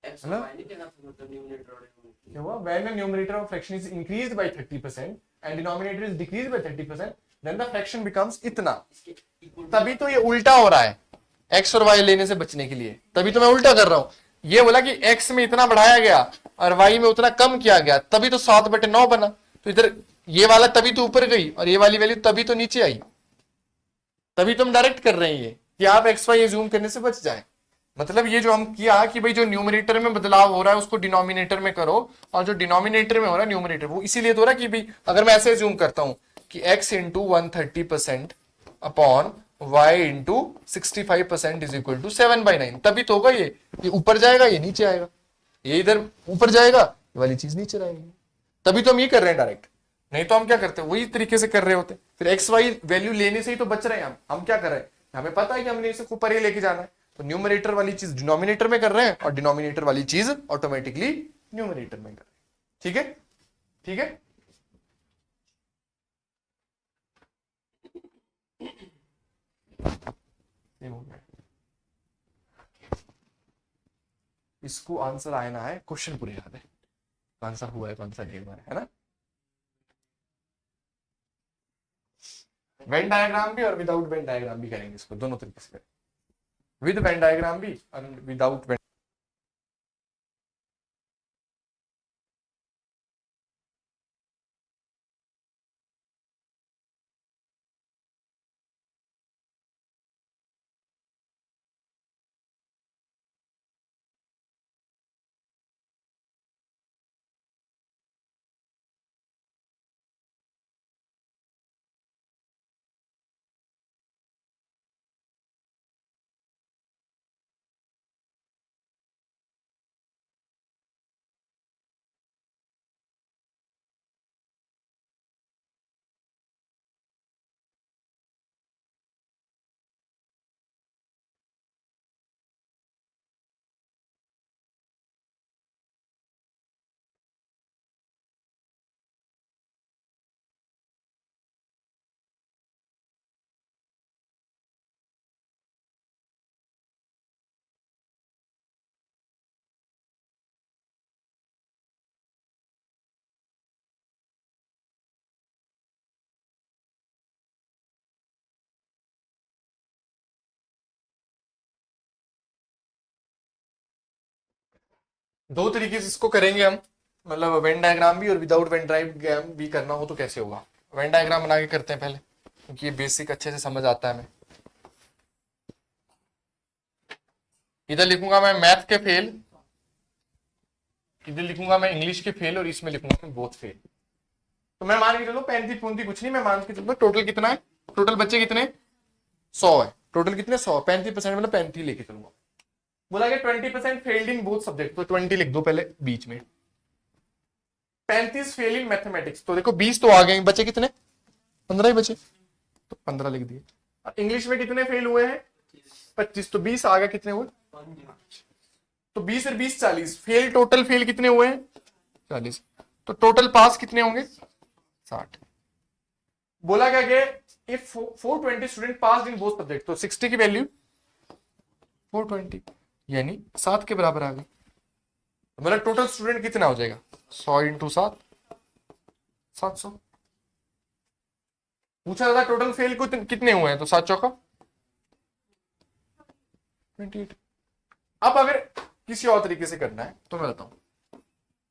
एक्स है ना? वाई नहीं देना था, मतलब न्यूमरेटर और डिनोमिनेटर. क्या हुआ? When the numerator of fraction is increased by 30% and denominator is decreased by 30%, then the fraction becomes इतना. इसके equal तभी तो ये उल्टा हो रहा है, x और y लेने से बचने के लिए. तभी तो मैं उल्टा कर रहा हूं. ये बोला कि x में इतना बढ़ाया गया और y में उतना कम किया गया, तभी तो 7/9 बना. तो इधर ये वाला तभी तो ऊपर गई और ये वाली वैल्यू तभी तो नीचे आई. तभी तो हम डायरेक्ट कर रहे हैं ये कि आप एक्स वाई एज्यूम करने से बच जाए. मतलब ये जो हम किया कि भाई जो न्यूमरेटर में बदलाव हो रहा है उसको डिनोमिनेटर में करो, और जो डिनोमिनेटर में हो रहा है न्यूमरेटर, वो इसीलिए तो हो रहा है कि भाई अगर मैं ऐसे एज्यूम करता हूं कि x into 130% upon y into 65% is equal to 7/9, तभी तो होगा. ये ऊपर जाएगा, ये नीचे आएगा, ये इधर ऊपर जाएगा, ये वाली चीज नीचे आएगी. तभी तो हम ये कर रहे हैं डायरेक्ट. नहीं तो हम क्या करते हैं, वही तरीके से कर रहे होते. फिर एक्स वाई वैल्यू लेने से ही तो बच रहे हैं हम क्या कर रहे हैं, हमें पता है कि हमने इसे ऊपर ही लेके जाना है. तो न्यूमरेटर वाली चीज डिनोमिनेटर में कर रहे हैं और डिनोमिनेटर वाली चीज ऑटोमेटिकली न्यूमरेटर में कर रहे हैं. ठीक है, ठीक है. ये हो गया. इसको आंसर आना है, क्वेश्चन पूरे याद है कौन सा हुआ है कौन सा नहीं हुआ है ना. वेन डायग्राम भी और विदाउट वेन डायग्राम भी करेंगे इसको, दोनों तरीके से करेंगे. विद वेन डायग्राम भी और विदाउट वेन. दो तरीके से इसको करेंगे हम, मतलब वेन डायग्राम भी और विदाउट वेन डायग्राम भी करना हो तो कैसे होगा. वेन डायग्राम बना के करते हैं पहले, क्योंकि ये बेसिक अच्छे से समझ आता है. मैं इधर लिखूंगा मैं मैथ के फेल, इधर लिखूंगा मैं इंग्लिश के फेल और इसमें लिखूंगा मैं बोथ फेल. तो मैं मान के चलो 35 कुछ नहीं, मैं मान के चलूंगा टोटल कितना है, टोटल बच्चे कितने 100 है. टोटल कितने 100, 35% मतलब 35 लेके चलूंगा. बोला कि 20% फेल्ड इन बोथ सब्जेक्ट, तो 20 लिख दो पहले बीच में. 35 फेल इन मैथमेटिक्स, तो देखो 20 तो आ गए, बचे कितने 15 ही बचे, तो 15 लिख दिए. इंग्लिश में कितने फेल हुए हैं 25, तो 20 आ गया, कितने हुए? तो 20 और 20 40, फेल, टोटल फेल कितने हुए हैं? 40। तो टोटल पास कितने होंगे? 60। बोला क्या कि if 420 student pass in both subject, तो 60 की वैल्यू 420 यानी 7 के बराबर आ गई। तो मेरा टोटल स्टूडेंट कितना हो जाएगा? 100 इंटू 7, 700। पूछा था टोटल फेल को कितने हुए हैं, तो 7 चौका 28। अब अगर किसी और तरीके से करना है तो मैं बताऊं,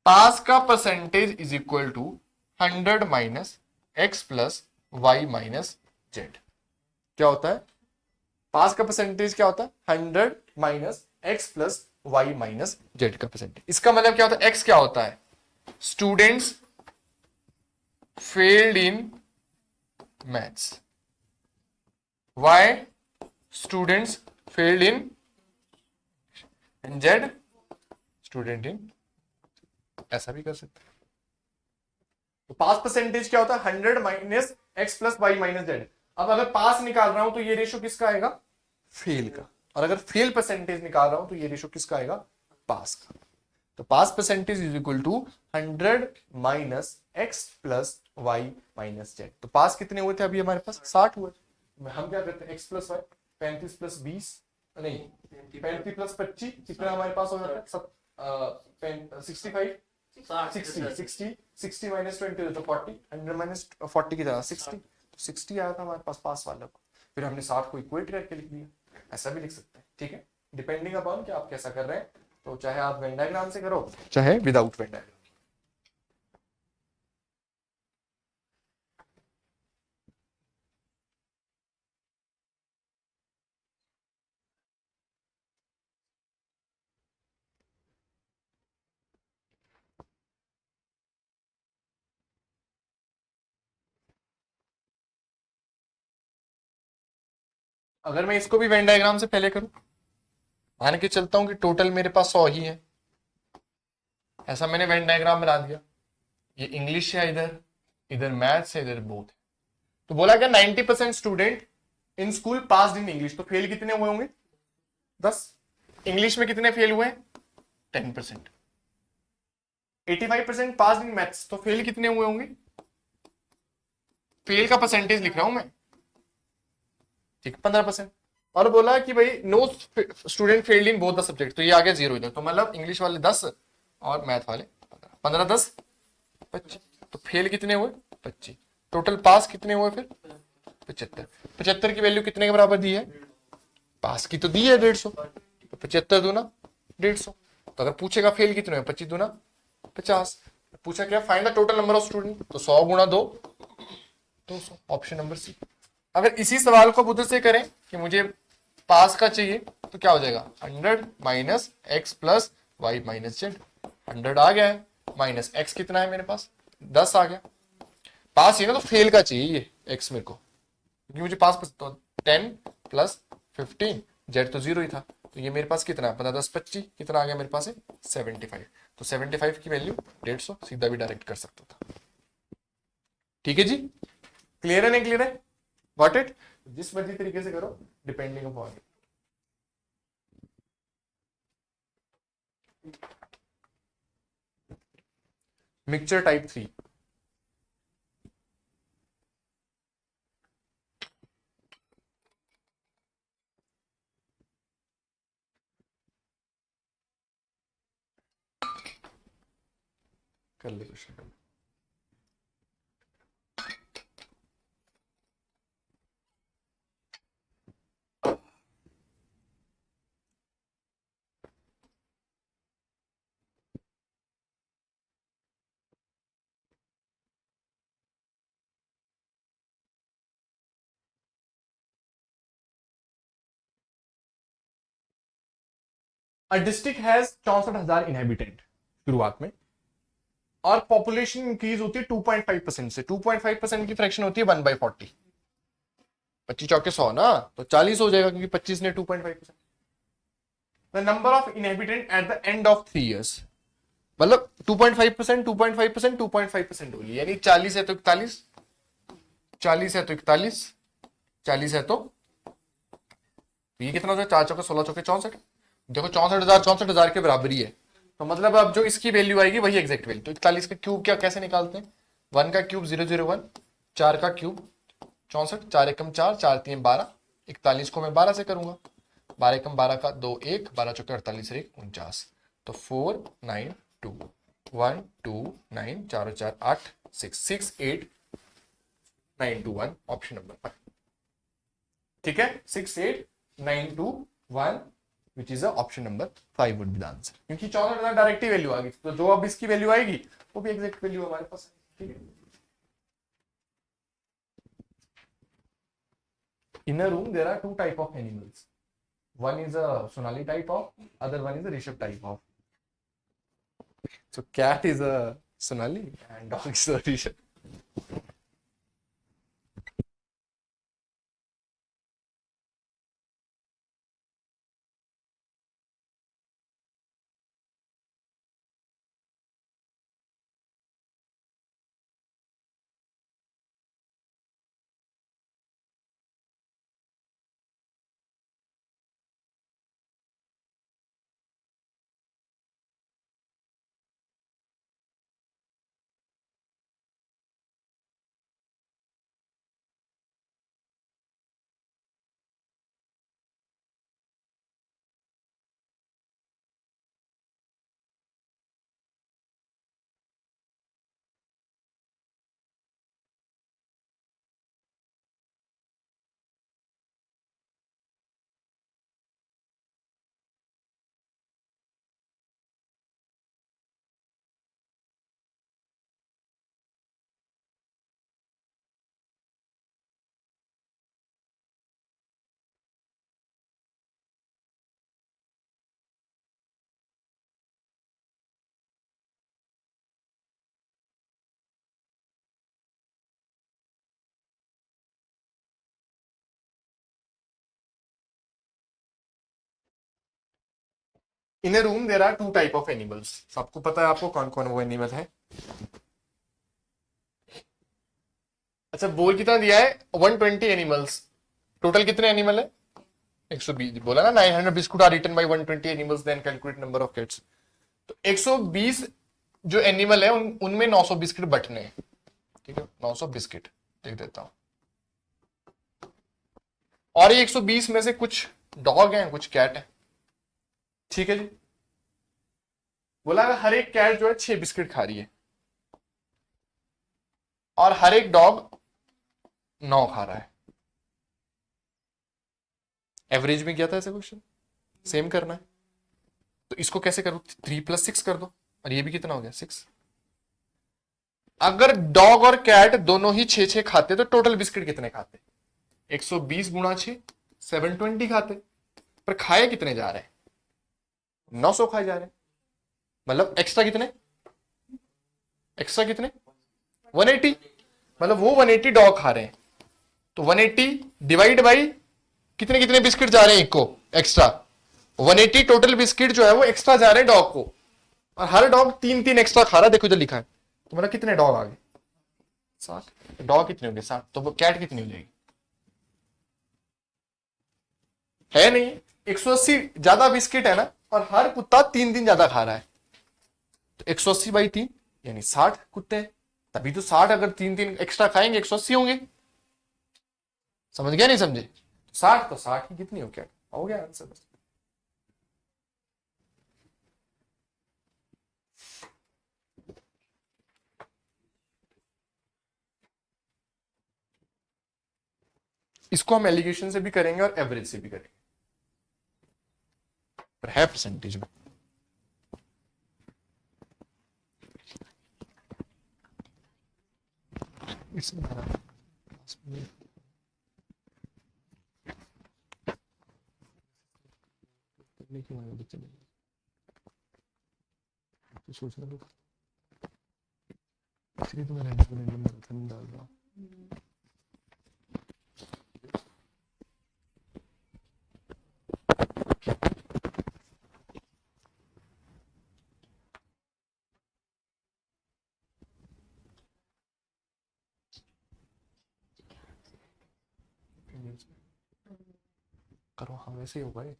पास का percentage is equal to 100 minus x plus Y minus Z. क्या होता है? पास का परसेंटेज क्या होता है? 100 minus x plus Y minus Z का परसेंटेज। इसका मतलब क्या होता है? एक्स क्या होता है? Students failed in maths, Y students failed in, and Z student in. ऐसा भी कर सकते हैं। तो पास परसेंटेज क्या होता है? 100 minus x plus Y minus Z. अब अगर पास निकाल रहा हूं तो ये रेशो किसका आएगा? फेल का। और अगर फेल परसेंटेज निकाल रहा हूं तो ये रेशो किसका आएगा? पास का। तो pass percentage is equal to 100 minus x plus Y minus z. तो पास कितने हुए थे अभी हमारे पास? 60 हुए। हम क्या करते हैं? एक्स प्लस वाई, 35 प्लस 20, नहीं 35 प्लस 25 कितना हमारे पास हो जाता है? 65, 60 माइनस 20 तो 40, 100 माइनस 40 की जगह 60, 60 आया था हमारे पास पास वालों को। फिर हमने 60 को इक्वेट करके लिख दिया। ऐसा भी लिख सकते हैं, ठीक है, डिपेंडिंग अपॉन कि आप कैसा कर रहे हैं। तो चाहे आप वेन डायग्राम से करो, चाहे विदाउट वेन डायग्राम। अगर मैं इसको भी वेन डायग्राम से पहले करूं, मान के चलता हूं कि टोटल मेरे पास 100 ही है, ऐसा मैंने वेन डायग्राम बना दिया। ये इंग्लिश है इधर, इधर मैथ्स है, इधर बोथ है। तो बोला क्या 90% student in school pass in English, तो फेल कितने हुए होंगे? 10। इंग्लिश में कितने फेल हुए? 10%। 85% पास इन मैथ्स, तो फेल कितने हुए होंगे? फेल का परसेंटेज लिख रहा हूं मैं, ठीक, 15%। और बोला कि भाई no student failed in both the subject, तो ये आ गया 0 इधर। तो मतलब इंग्लिश वाले 10 और मैथ वाले 15, 10 25। तो फेल कितने हुए? 25। टोटल पास कितने हुए फिर? 75। 75 की वैल्यू कितने के बराबर दी है? पास की तो दी है 150, तो 75 दूना 150। तो अगर पूछेगा फेल कितने हुए, 25 दूना 50। पूछा क्या? Find the total number of student, तो 100 गुणा 2 200, ऑप्शन नंबर सी। अगर इसी सवाल को उधर से करें कि मुझे पास का चाहिए, तो क्या हो जाएगा? 100 minus x plus Y minus Z. 100 आ गया है, माइनस एक्स कितना है मेरे पास? 10 आ गया। पास ही ना, तो फेल का चाहिए ये एक्स मेरे को, क्योंकि मुझे पास, तो 10 प्लस 15, जेड तो 0 ही था। तो ये मेरे पास कितना है? 15 10 25, कितना आ गया मेरे पास है? 75। तो 75 की वैल्यू 150, सीधा भी डायरेक्ट कर सकता था। ठीक है जी, क्लियर है नहीं क्लियर है? Got it? जिस मर्जी तरीके से करो, depending upon it. Mixture type 3, कर ले question. A district has 64,000 inhabitant शुरुआत में, और पॉपुलेशन इंक्रीज होती है 2.5% से। 2.5% की फ्रैक्शन होती है 1/40। 25 चौके 100 ना, तो 40 हो जाएगा, क्योंकि 25 ने 2.5%। The number of inhabitant at the end of 3 years, मतलब 2.5%, 2.5%, 2.5% होगी, यानी 40 है तो 41, 40 है तो 41, 40 है तो तो ये कितना हो जाएगा, 4 चौके 16 चौके 64। देखो 64,000 के बराबर ही है, तो मतलब अब जो इसकी वैल्यू आएगी वही एग्जैक्ट वैल्यू। तो 41 का क्यूब क्या कैसे निकालते हैं, 1 का क्यूब 001, 4 का क्यूब 64, 4 एकम 4, 4 3 12, 41 को मैं 12 से करूंगा, 12 एकम 12 का 2 1, 12 चौके 48 1 49, तो 4 9 2 1 2 9, 4 और 4 8 6 6 8 9 2 1, ऑप्शन नंबर 5। ठीक है, 6 8 9 2 1, which is option number 5 would be the answer, क्योंकि 64,000 डायरेक्ट वैल्यू आ गई, तो जो अब इसकी वैल्यू आएगी वो भी एग्जैक्ट वैल्यू हमारे पास है। ठीक है, in a room there are two type of animals, one is a Sonali type of, other one is a Rishabh type of. So cat is a Sonali and dog is a Rishabh. In a room there are two type of animals, सबको पता है आपको कौन कौन वो एनिमल है। अच्छा, बोल कितना दिया है, 120 एनिमल्स, टोटल कितने एनिमल है, 120। बोला ना 900 biscuit are eaten by 120 animals, then calculate number of cats. तो 120 जो एनिमल है उनमें 900 बिस्किट बटने हैं। ठीक है, 900 बिस्किट लिख देता हूं, और ये 120 में से कुछ डॉग हैं कुछ कैट है। ठीक है जी, बोला हर एक कैट जो है 6 बिस्किट खा रही है और हर एक डॉग 9 खा रहा है। एवरेज में किया था ऐसा क्वेश्चन, सेम करना है। तो इसको कैसे करूं, 3 + 6 कर दो, और ये भी कितना हो गया 6। अगर डॉग और कैट दोनों ही 6 6 खाते तो टोटल बिस्किट कितने खाते, 120 गुणा 6 720 खाते, पर खाए कितने जा रहे हैं, 900 खाए जा रहे हैं। मतलब एक्स्ट्रा कितने, एक्स्ट्रा कितने 180, मतलब वो 180 डॉग खा रहे हैं, तो 180 डिवाइड बाई कितने कितने बिस्किट जा रहे हैं, एक को एक्स्ट्रा, 180 टोटल बिस्किट जो है वो एक्स्ट्रा जा रहे हैं डॉग को, और हर डॉग 3 एक्स्ट्रा खा रहा है। देखो जो लिखा है, तो मतलब कितने डॉग आ गए 60, डॉग कितने होंगे 60, तो वो कैट कितनी हो जाएगी, है नहीं 180 ज्यादा बिस्किट है ना, और हर कुत्ता 3 ज्यादा खा रहा है, तो 180/3 यानी 60 कुत्ते हैं। तभी तो 60 अगर 3 एक्स्ट्रा खाएंगे 180 होंगे। समझ गया नहीं समझे, 60 तो 60 ही कितनी हो, क्या हो गया आंसर बस। इसको हम एलिगेशन से भी करेंगे और एवरेज से भी करेंगे, पर है परसेंटेज में। सोच रहा हूँ इसलिए तो मैं मैराथन डाल रहा हूँ। करो, हाँ वैसे ही होगा ये।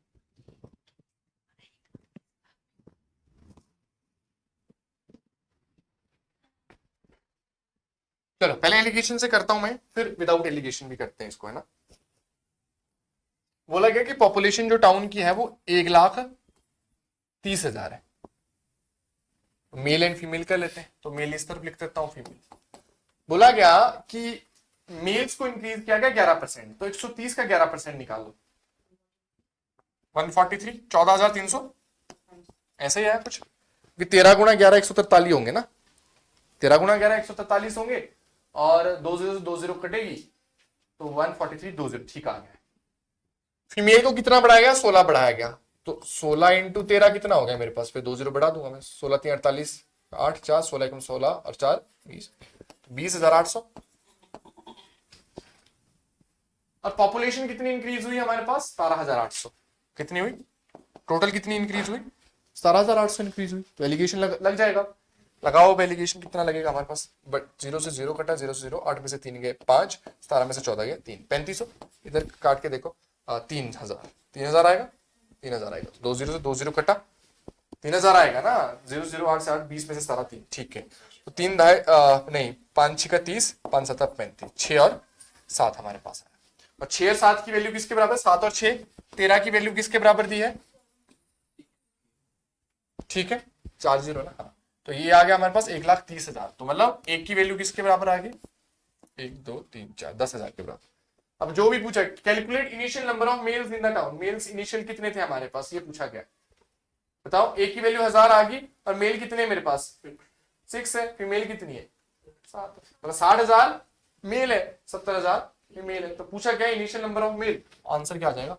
चलो पहले एलिगेशन से करता हूं मैं, फिर विदाउट एलिगेशन भी करते हैं इसको, है ना। बोला गया कि पॉपुलेशन जो टाउन की है वो 1,30,000 है। मेल एंड फीमेल कर लेते हैं, तो मेल इस तरफ लिख देता हूं, फीमेल। बोला गया कि मेल्स को इंक्रीज किया गया 11%, तो 130 का 11% निकालो। 143, 14,300 ऐसा ही है कुछ। 13 गुणा 11 143 होंगे ना, 13 गुणा 11 143 होंगे, और 20 से 20 कटेगी तो 143 ठीक आ गया। फीमेल को कितना बढ़ाया गया, 16 बढ़ाया गया, तो 16 इंटू 13 कितना हो गया मेरे पास, फिर 20 बढ़ा दूंगा मैं, 16 3 48, 8 4 16 1 16 और 4 20, 20,800। और पॉपुलेशन कितनी इंक्रीज हुई हमारे पास, 17,800। कितनी हुई टोटल, कितनी इंक्रीज हुई, 17,800 इंक्रीज हुई। तो एलिगेशन लग जाएगा, लगाओ अब एलिगेशन कितना लगेगा हमारे पास, बट 0 से 0 कटा, 0 से 0, 8 में से 3 गए 5, 17 में से 14 गए 3, 3500। इधर काट के देखो, 3,000, 3,000 आएगा, 3,000 आएगा, 20 से 20 कटा, 3,000 आएगा ना, 0 0 8 से 8, 20 में से 17 3, ठीक है। तो 3 दाए नहीं, 5 6 का 30, 5 7 35, 6 और 7 हमारे पास है। और 6 और 7 की वैल्यू किसके बराबर, 7 और 6 13 की वैल्यू किसके बराबर दी है, ठीक है, 4 0 ना, हाँ। तो ये आ गया हमारे पास 1,30,000, तो मतलब एक की वैल्यू किसके बराबर आ गई, 1 2 3 4, 10,000 के बराबर। अब जो भी पूछा, calculate initial number of males in the town, males initial कितने थे हमारे पास, ये पूछा गया। बताओ, एक की वैल्यू 1000 आ गई, और मेल कितने मेरे पास 6 है, फीमेल कितनी है 7, मतलब 60,000 मेल है, 70,000 फीमेल है। तो पूछा क्या, initial number of male, answer क्या आ जाएगा,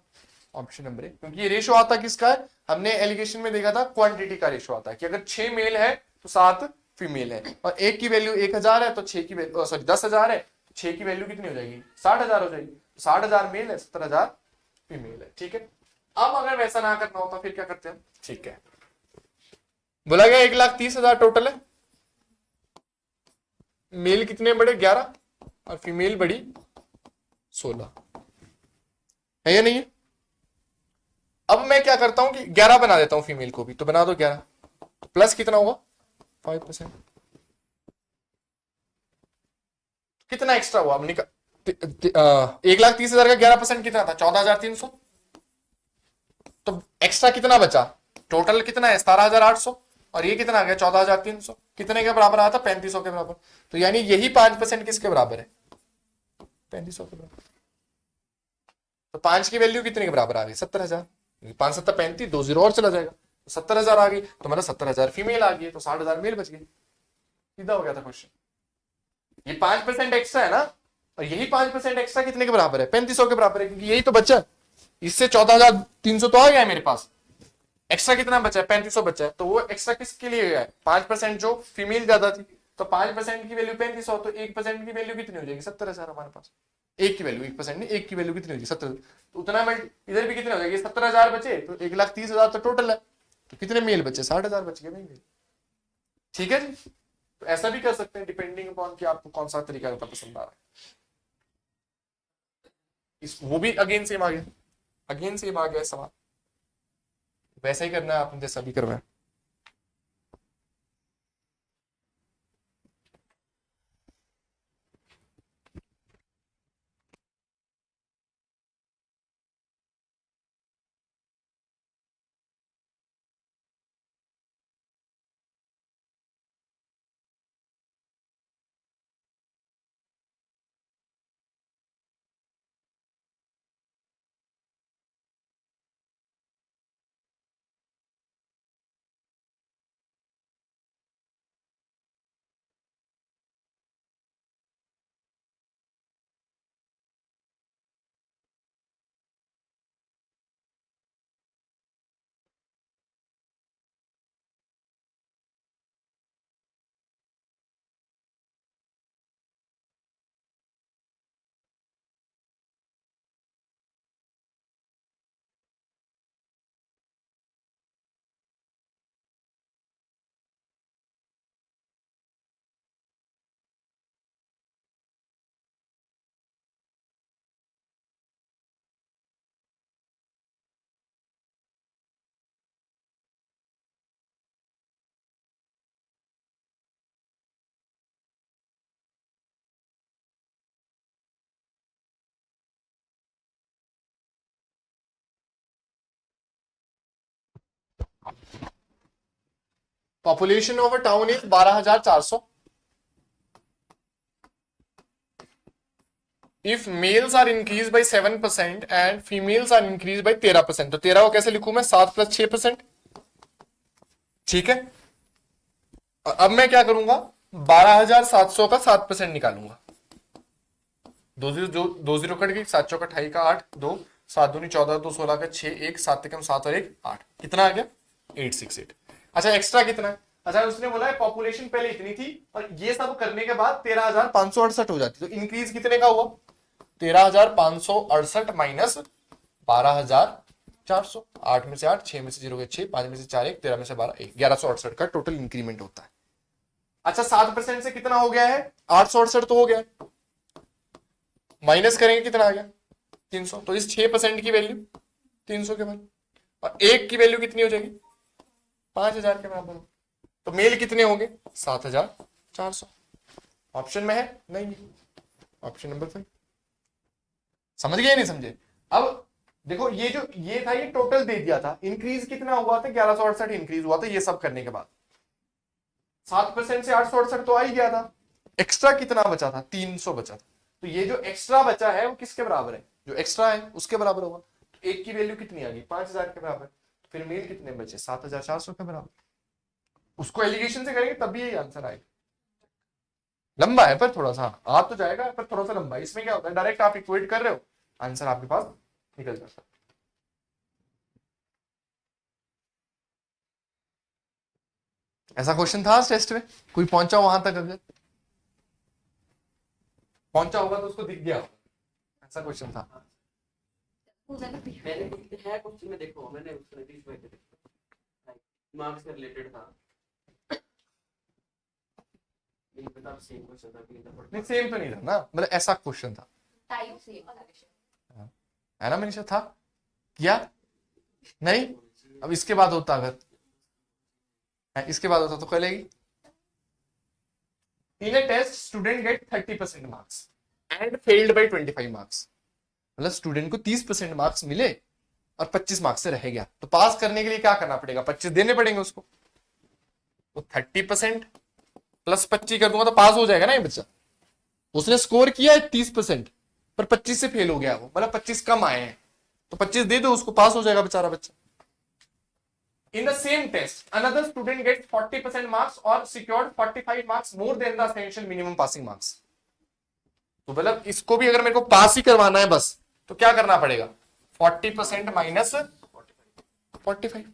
ऑप्शन नंबर ए, क्योंकि ये रेशो आता किसका है, हमने एलिगेशन में देखा था क्वांटिटी का रेशो आता है कि अगर 6 मेल है तो 7 फीमेल है, और एक की वैल्यू 1,000 है तो 6 की वैल्यू, सॉरी 10,000 है, 6 की वैल्यू कितनी हो जाएगी, 60,000 हो जाएगी। 60,000 मेल है, 70,000 फीमेल है, ठीक है। अब अगर वैसा ना करना होता फिर क्या करते हैं, ठीक है। बोला गया 1,30,000 टोटल है, मेल कितने बड़े 11 और फीमेल बड़ी 16, है या नहीं है। अब मैं क्या करता हूं कि 11 बना देता हूं फीमेल को भी, तो बना दो 11, तो प्लस कितना होगा 5%, कितना एक्स्ट्रा हुआ, हमने 1,30,000 का 11% कितना था, 14,300। तो एक्स्ट्रा कितना बचा, टोटल कितना है 17,800, और ये कितना आ गया 14,300, कितने के बराबर आया था 3,500 के बराबर। तो यानी यही 5% किसके बराबर है, 3,500 के बराबर। तो 5 की वैल्यू कितने के बराबर आ गई, 70,000, 5 7 35, 2 0 और चला जाएगा, तो 70,000 आ गई, तो मतलब 70,000 फीमेल आ गई, तो 60,000 मेल बच गई, सीधा हो गया था क्वेश्चन। ये 5% एक्स्ट्रा है ना, और यही 5% एक्स्ट्रा कितने के बराबर है, 3,500 के बराबर है, क्योंकि यही तो बचा, इससे 14,300 तो आ गया है मेरे पास, एक्स्ट्रा कितना बचा है 3,500 बचा है, तो वो एक्स्ट्रा किसके लिए गया है, 5% जो फीमेल ज्यादा थी, तो 5% की वैल्यू 3,500, तो 1% की वैल्यू कितनी हो जाएगी 70,000 हमारे पास। एक की वैल्यू 1% नहीं, एक की वैल्यू कितनी होगी 70, तो उतना इधर भी कितने हो जाएगी 70,000 बचे, तो 1,30,000 तो टोटल है, तो कितने मेल बचे 60,000 बच गए मेल, ठीक है जी। तो ऐसा भी कर सकते हैं डिपेंडिंग अपॉन कि आपको कौन सा तरीका ज्यादा पसंद आ रहा है। इस वो भी अगेन सेम आ गया, अगेन सेम आ गया सवाल, वैसा ही करना है आपने जैसा भी करवाया। Population of a town is 12,400. If males are increase by 7% and females are increase by 13%. तो 13 को कैसे लिखूं मैं? 7 + 6%. ठीक है, अब मैं क्या करूंगा? 12,700 का 7% निकालूंगा. 2 0 कट गई, 7 चौका 28 का 8, 2 7 दूनी 14, 2 16 का 6, 1 7 कम 7 और 1 8. कितना आ गया? 868. अच्छा, एक्स्ट्रा कितना है? अच्छा, उसने बोला है पॉपुलेशन पहले इतनी थी और ये सब करने के बाद 13,568 हो जाती. तो इंक्रीज कितने का हुआ? 13,568 माइनस 12,400. 8 में से 8, 6 में से 0 गए 6, 5 में से 4 1, 13 में से 12 1, 1168 का टोटल इंक्रीमेंट होता है. अच्छा, 7% से कितना हो गया है? 868 तो हो गया. माइनस करेंगे कितना आ गया? 300. तो इस 6% की वैल्यू 300 के बराबर और 1 की वैल्यू कितनी हो जाएगी? 5,000 के बराबर. तो मेल कितने होंगे? 7,400. ऑप्शन में है? नहीं. Option number 5. समझ गए नहीं समझे? अब देखो, ये था, ये टोटल दे दिया था. इंक्रीज कितना हुआ था? 1168 इंक्रीज हुआ था ये सब करने के बाद. 7% से 868 तो आ ही गया था. एक्स्ट्रा कितना बचा था? 300 बचा था. तो ये जो एक्स्ट्रा बचा है वो किसके बराबर है? जो एक्स्ट्रा है उसके बराबर होगा. तो 1 की वैल्यू कितनी आ गई? 5,000 के बराबर. फिर मेल कितने बचे? 7,400 के बराबर. उसको एलिगेशन से करेंगे तब भी यही आंसर आएगा. लंबा है पर थोड़ा सा आ तो जाएगा, पर थोड़ा सा लंबा है. इसमें क्या होता है, डायरेक्ट आप इक्वेट कर रहे हो, आंसर आपके पास निकल जाता है. ऐसा क्वेश्चन था टेस्ट में? कोई पहुंचा वहां तक? अगर पहुंचा होगा तो उसको दिख गया होगा. ऐसा क्वेश्चन था. मैंने है क्वेश्चन में देखो, मैंने उसने बीच में देखो मार्क्स से रिलेटेड था. नहीं पता सेम क्वेश्चन था कि नहीं, सेम तो नहीं था ना, मतलब ऐसा क्वेश्चन था. टाइप से अलग है ना मनीषा? था क्या? नहीं. अब इसके बाद होता, अगर इसके बाद होता तो कह लेगी. In a test student get 30% marks and failed by 25 marks. मतलब स्टूडेंट को 30% मार्क्स मिले और 25 मार्क्स से रह गया. तो पास करने के लिए क्या करना पड़ेगा? 25 देने पड़ेंगे उसको. तो 30% प्लस 25 कर दूंगा तो पास हो जाएगा ना ये बच्चा. उसने स्कोर किया है 30% पर 25 से फेल हो गया वो, मतलब 25 कम आए हैं, तो 25 दे दो उसको, पास हो जाएगा बेचारा बच्चा. In the same test, another student gets 40% marks or secured 45 marks more than the essential minimum passing marks. तो मतलब इसको भी अगर मेरे को पास ही करवाना है बस, तो क्या करना पड़ेगा? 40% माइनस 45.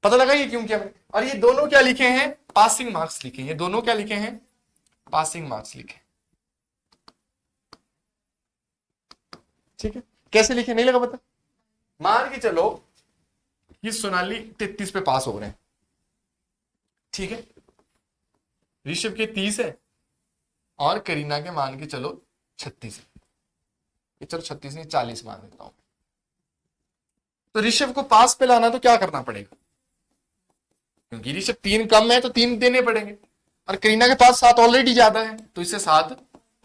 पता लगा ये क्यों किया मैंने? और ये दोनों क्या लिखे हैं? पासिंग मार्क्स लिखे. ये दोनों क्या लिखे हैं? पासिंग मार्क्स लिखे. ठीक है, कैसे लिखे नहीं लगा पता? मान के चलो कि सोनाली 33 पे पास हो रहे हैं, ठीक है, ऋषभ के 30 है और करीना के मान के चलो 36 है. ये चलो 36 नहीं 40 मान लेता हूं. तो ऋषभ को पास पे लाना तो क्या करना पड़ेगा? क्योंकि ऋषभ 3 कम है तो 3 देने पड़ेंगे और करीना के पास 7 ऑलरेडी ज्यादा है तो इससे 7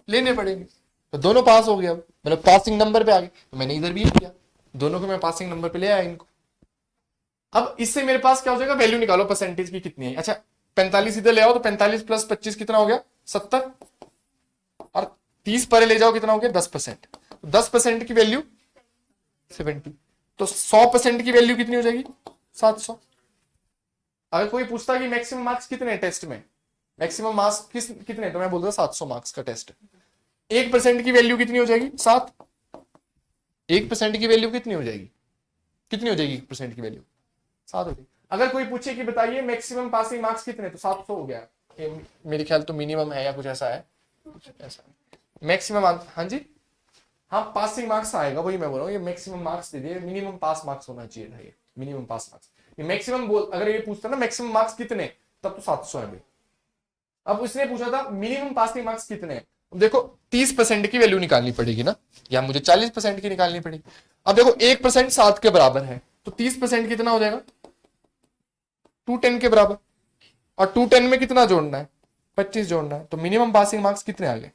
लेने पड़ेंगे. तो दोनों पास हो गया, मतलब पासिंग नंबर पे आ गए. तो मैंने इधर भी किया, दोनों को मैं पासिंग नंबर पे ले आया इनको. अब इससे मेरे पास क्या हो जाएगा? वैल्यू निकालो परसेंटेज की कितनी है. अच्छा, 45 इधर ले आओ तो 45 प्लस 25 कितना हो गया? 70. और 30 परे ले जाओ कितना हो गया? 10%. 10% की वैल्यू 70. तो 100% की वैल्यू कितनी हो जाएगी? 700. अगर कोई पूछता कि मैक्सिमम मार्क्स कितने हैं टेस्ट में, मैक्सिमम मार्क्स कितने, तो मैं बोलता 700 मार्क्स का टेस्ट. 1% की वैल्यू कितनी हो जाएगी? 7. 1% की वैल्यू कितनी हो जाएगी? कितनी हो जाएगी 1% की वैल्यू? 7 हो जाएगी. अगर कोई पूछे कि बताइए मैक्सिमम पासिंग मार्क्स कितने, तो 700 हो गया. मेरे ख्याल तो मिनिमम है या कुछ ऐसा है, ऐसा मैक्सिमम. हाँ जी, हाँ पासिंग मार्क्स आएगा, वही मैं बोल रहा हूँ. ये मैक्सिमम मार्क्स दे दिए, मिनिमम पास मार्क्स होना चाहिए था. ये मिनिमम पास मार्क्स, ये मैक्सिमम बोल. अगर ये पूछता ना मैक्सिमम मार्क्स कितने, तब तो 700 है भाई. अब उसने पूछा था मिनिमम पासिंग मार्क्स कितने हैं. देखो 30% की वैल्यू निकालनी पड़ेगी ना, या मुझे 40% की निकालनी पड़ेगी. अब देखो 1% 7 के बराबर है, तो 30% कितना हो जाएगा? 210 के बराबर. और 210 में कितना जोड़ना है? 25 जोड़ना है. तो मिनिमम पासिंग मार्क्स कितने आ गए?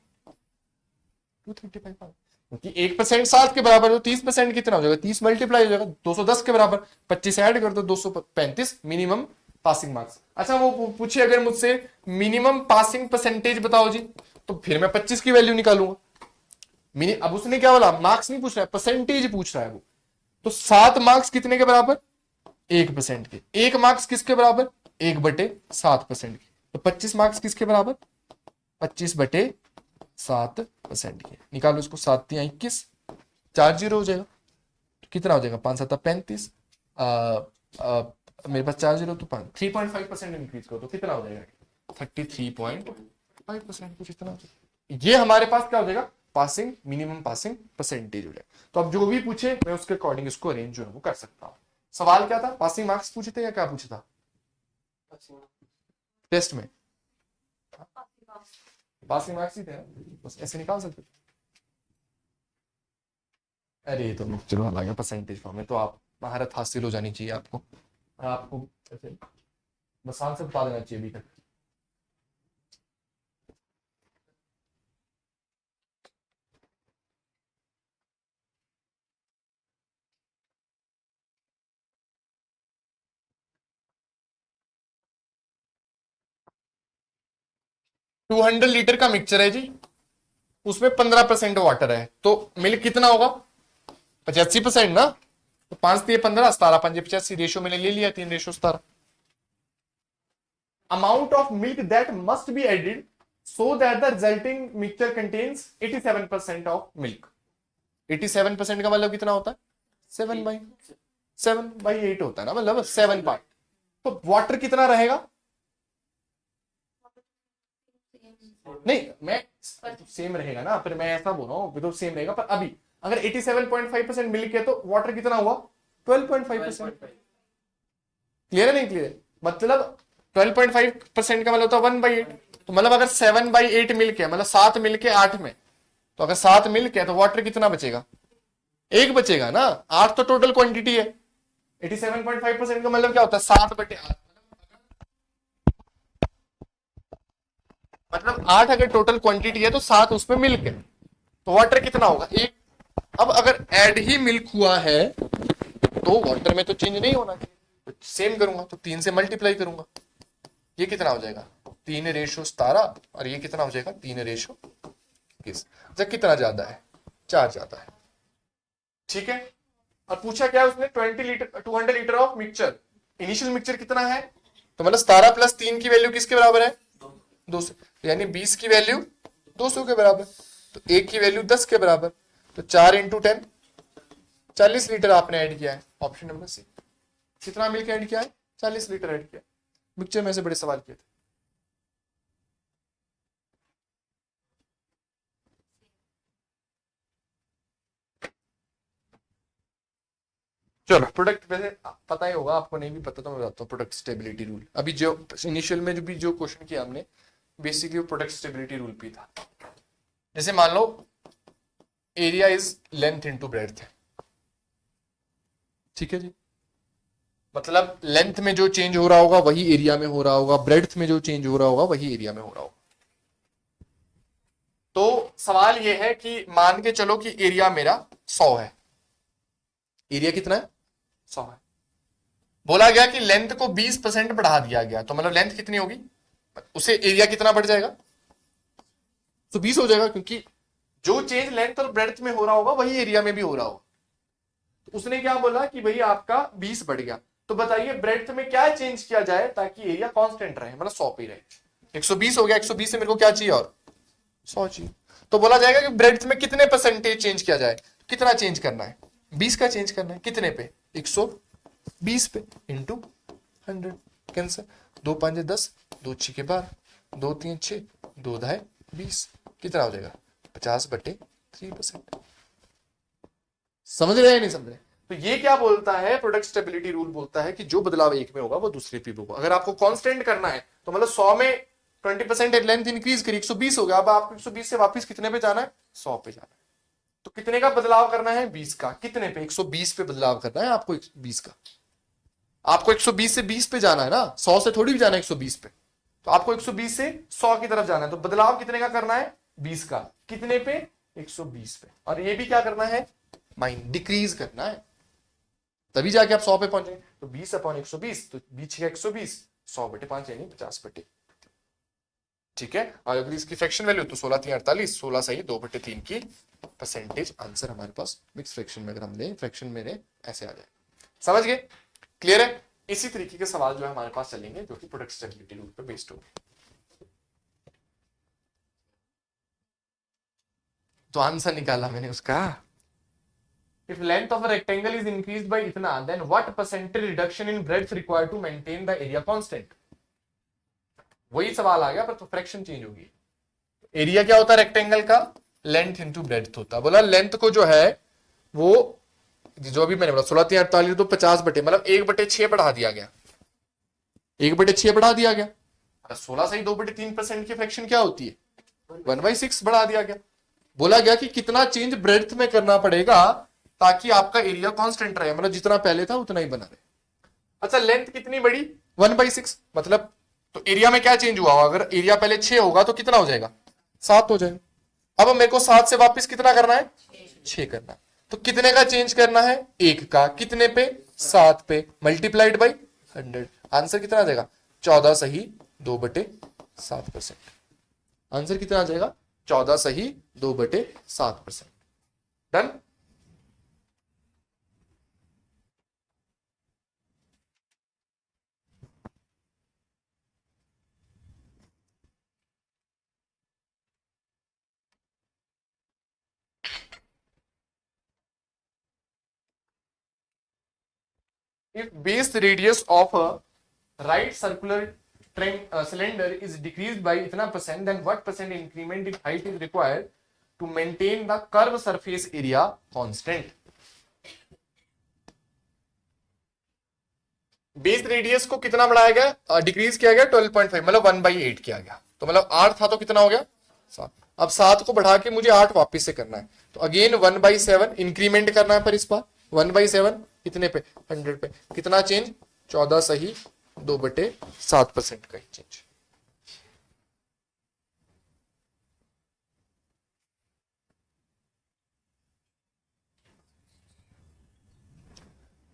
235. क्योंकि 1% 7 के बराबर है तो 30% कितना हो जाएगा? 30 मल्टीप्लाई हो जाएगा 210 के बराबर. 25 ऐड कर दो 235 मिनिमम पासिंग मार्क्स। अच्छा वो पूछे अगर मुझसे मिनिमम पासिंग परसेंटेज बताओ जी, तो फिर मैं 25 की वैल्यू निकालूंगा। अब उसने क्या बोला, मार्क्स नहीं पूछ रहा है, परसेंटेज पूछ रहा है वो। तो 7 मार्क्स कितने के बराबर, 1% के। 1 मार्क्स किसके बराबर, 1/7% के। तो 25 मार्क्स किसके बराबर, 25/7% के। निकालो इसको, 7 × 21, 4 जीरो हो जाएगा। तो कितना हो जाएगा, 5 × 7 = 35। मेरे पास 4 जीरो, तो 3.5% इंक्रीज करो तो कितना हो जाएगा, 33.5%, कुछ इतना हो जाएगा। ये हमारे पास क्या हो जाएगा, पासिंग, मिनिमम पासिंग परसेंटेज हो जाएगा। तो अब जो भी पूछे मैं उसके अकॉर्डिंग इसको अरेंज जो है वो कर सकता हूं। सवाल क्या था, पासिंग मार्क्स पूछे थे या क्या पूछा था टेस्ट में, पासिंग मार्क्स ही थे ना? बस ऐसे निकाल सकते थे। अरे ये तो चलो आ गया परसेंटेज फॉर्म में, तो आप महारत हासिल हो जानी चाहिए आपको। आपको ऐसे बस आंसर बता देना चाहिए अभी तक। टू 200 लीटर का मिक्सचर है जी, उसमें 15% वाटर है, तो मिल्क कितना होगा, 85% ना। तो 5 × 15, 17, 5 × 85 रेशियो मैंने ले लिया, 3:17। Amount of milk that must be added so that the resulting mixture contains 87% of milk. 87% का मतलब कितना होता है, 7/8 होता है ना, मतलब 7 पार्ट। तो वाटर कितना रहेगा, नहीं मैं सेम रहेगा ना, फिर मैं ऐसा बोल रहा हूँ तो सेम रहेगा, पर अभी अगर 87.5% मिल्क है तो वाटर कितना हुआ, 12.5%। क्लियर है नहीं क्लियर, मतलब 12.5% का मतलब होता है 1/8। तो मतलब अगर 7/8 मिल्क है, मतलब 7 मिल्क है 8 में, तो अगर 7 मिल्क है तो वाटर कितना बचेगा, 1 बचेगा ना। 8 तो टोटल क्वांटिटी है, 87.5% का मतलब क्या होता है, 7/8। मतलब 8 अगर टोटल क्वांटिटी है तो 7 उसमें मिल्क है, तो वाटर कितना होगा, 1। अब अगर ऐड ही मिल्क हुआ है तो वाटर में तो चेंज नहीं होना चाहिए, तो सेम करूंगा, तो 3 से मल्टीप्लाई करूंगा। ये कितना हो जाएगा, 3:17, और ये कितना हो जाएगा, 3:21। जब कितना ज्यादा है, 4 ज्यादा है। ठीक है। और पूछा क्या उसने, 200 litre of mixture, initial mixture कितना है, तो मतलब 17 + 3 की वैल्यू किसके बराबर है, 200। यानी 20 की वैल्यू 200 के बराबर, तो 1 की वैल्यू 10 के बराबर। तो 4 × 10, 40 लीटर आपने ऐड किया है, ऑप्शन नंबर सी। कितना मिल्क ऐड किया है, 40 लीटर ऐड किया। मिक्सचर में से बड़े सवाल किए थे। चलो प्रोडक्ट, वैसे पता ही होगा आपको, नहीं भी पता तो मैं बताता हूँ। प्रोडक्ट स्टेबिलिटी रूल, अभी जो इनिशियल में जो क्वेश्चन किया हमने, बेसिकली वो प्रोडक्ट स्टेबिलिटी रूल भी था। जैसे मान लो area is length into breadth है, ठीक है जी, मतलब लेंथ में जो चेंज हो रहा होगा वही एरिया में हो रहा होगा, ब्रेड्थ में जो चेंज हो रहा होगा वही एरिया में हो रहा होगा। तो सवाल ये है कि मान के चलो कि एरिया मेरा 100 है, एरिया कितना है, 100 है। बोला गया कि लेंथ को 20% बढ़ा दिया गया, तो मतलब लेंथ कितनी होगी, उसे एरिया कितना बढ़ जाएगा, तो 20 हो जाएगा, क्योंकि जो चेंज लेंथ और ब्रेड्थ में हो रहा होगा वही एरिया में भी हो रहा होगा। तो उसने क्या बोला कि भाई आपका 20 बढ़ गया, तो बताइए ब्रेड्थ में क्या चेंज किया जाए ताकि एरिया कांस्टेंट रहे, मतलब 100 पे रहे। 120 हो गया, 120 से मेरे को क्या चाहिए, और 100 चाहिए। तो बोला जाएगा कि ब्रेड्थ में कितने परसेंटेज चेंज किया जाए, कितना चेंज करना है, 20 का चेंज करना है, कितने पे, 120 पे इंटू 100। कैंसर, 2 × 5 = 10, 2 × 6 = 12, 2 × 3 = 6, 2 × 2 = 20। कितना हो जाएगा, 50/3%। समझ रहे हैं नहीं समझ रहे। तो ये क्या बोलता है, प्रोडक्ट स्टेबिलिटी रूल बोलता है कि जो बदलाव एक में होगा वो दूसरे पे होगा। अगर आपको कांस्टेंट करना है तो मतलब 100 में 20% लेंथ इंक्रीज करी, 120 हो गया, अब आपको 120 से वापस कितने पे जाना है, 100 पे जाना है। तो कितने का बदलाव करना है, 20 का। कितने पे, 120 पे बदलाव करना है आपको, 20 का। आपको 120 से 20 पे जाना है ना, 100 से थोड़ी भी जाना है 120 पे। तो आपको 120 से 100 की तरफ जाना है, तो बदलाव कितने का करना है, 20 का। कितने पे, 120 पे। और ये भी क्या करना है, माइंड डिक्रीज करना है, तभी जाके आप 100 पे पहुंचेंगे। तो 20/120, तो 20 × 120, 100/5 यानी 50/3। ठीक है, और अगर इसकी फ्रैक्शन वैल्यू तो 16 3 48, 16 सही 2/3 की परसेंटेज आंसर हमारे पास मिक्स फ्रैक्शन में अगर हम लें, फ्रैक्शन मेरे ऐसे आ जाए। समझ गए? क्लियर है? इसी तरीके के सवाल जो है हमारे पास चलेंगे जो कि प्रोडक्ट स्टेबिलिटी रूल पे बेस्ड होंगे। तो आंसर निकाला मैंने उसका। If length of a rectangle is increased by इतना, then what percentage reduction in breadth required to maintain the area constant? वही सवाल आ गया पर तो फ्रैक्शन चेंज होगी। एरिया क्या होता है रेक्टेंगल का? लेंथ इंटू ब्रेड्थ होता है। बोला लेंथ को जो है वो जो भी मैंने बोला 16 3 48 तो 50 बटे मतलब 1/6 बढ़ा दिया गया, 1/6 बढ़ा दिया गया। 16 से ही 2/3% की फ्रैक्शन क्या होती है? 1/6 बढ़ा दिया गया। बोला गया कि कितना चेंज ब्रेड्थ में करना पड़ेगा ताकि आपका एरिया कांस्टेंट रहे, मतलब जितना पहले था उतना ही बना रहे। अच्छा लेंथ कितनी बड़ी? 1/6 मतलब तो एरिया में क्या चेंज हुआ? अगर एरिया पहले 6 होगा तो कितना हो जाएगा? 7 हो जाएगा। अब मेरे को 7 से वापस कितना करना है? 6 करना है। तो कितने का चेंज करना है? 1 का। कितने पे? 7 पे, मल्टीप्लाइड बाई 100। आंसर कितना आ जाएगा? 14 सही 2/7%। आंसर कितना आ जाएगा? 14 सही 2/7%। Done. If base radius of a right circular cylinder is decreased by इतना percent, then what percent increment in height is required to maintain the curve surface area constant? Base radius को कितना बढ़ाया गया? डिक्रीज किया गया 12.5 मतलब 1/8 किया गया। तो मतलब 8 था तो कितना हो गया? 7। अब 7 को बढ़ा के मुझे 8 वापस से करना है तो अगेन 1/7 इंक्रीमेंट करना है, पर इस बार 1/7 कितने पे? 100 पे। कितना चेंज? 14 सही 2/7% का ही चेंज।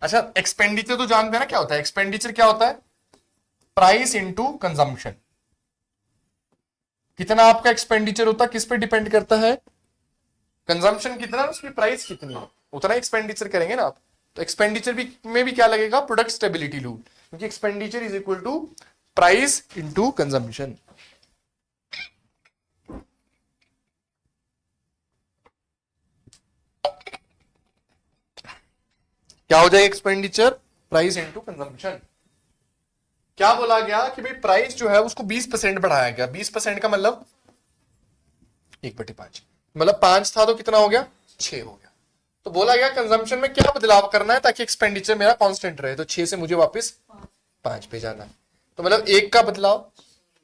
अच्छा एक्सपेंडिचर तो जानते हैं ना क्या होता है? एक्सपेंडिचर क्या होता है? Price into consumption. कितना आपका एक्सपेंडिचर होता है किस पे डिपेंड करता है? कंजम्पशन कितना, उसकी प्राइस कितनी है उतना एक्सपेंडिचर करेंगे ना आप। तो एक्सपेंडिचर भी में भी क्या लगेगा? प्रोडक्ट स्टेबिलिटी रूल, क्योंकि expenditure is equal to price into consumption. क्या हो जाएगा? Expenditure price into consumption. क्या बोला गया कि भाई प्राइस जो है उसको 20% बढ़ाया गया। 20% का मतलब 1/5 मतलब 5 था तो कितना हो गया? 6 हो गया। तो बोला गया कंजम्पशन में क्या बदलाव करना है ताकि एक्सपेंडिचर मेरा कांस्टेंट रहे। तो 6 से मुझे वापस 5 पे जाना है। तो मतलब 1 का बदलाव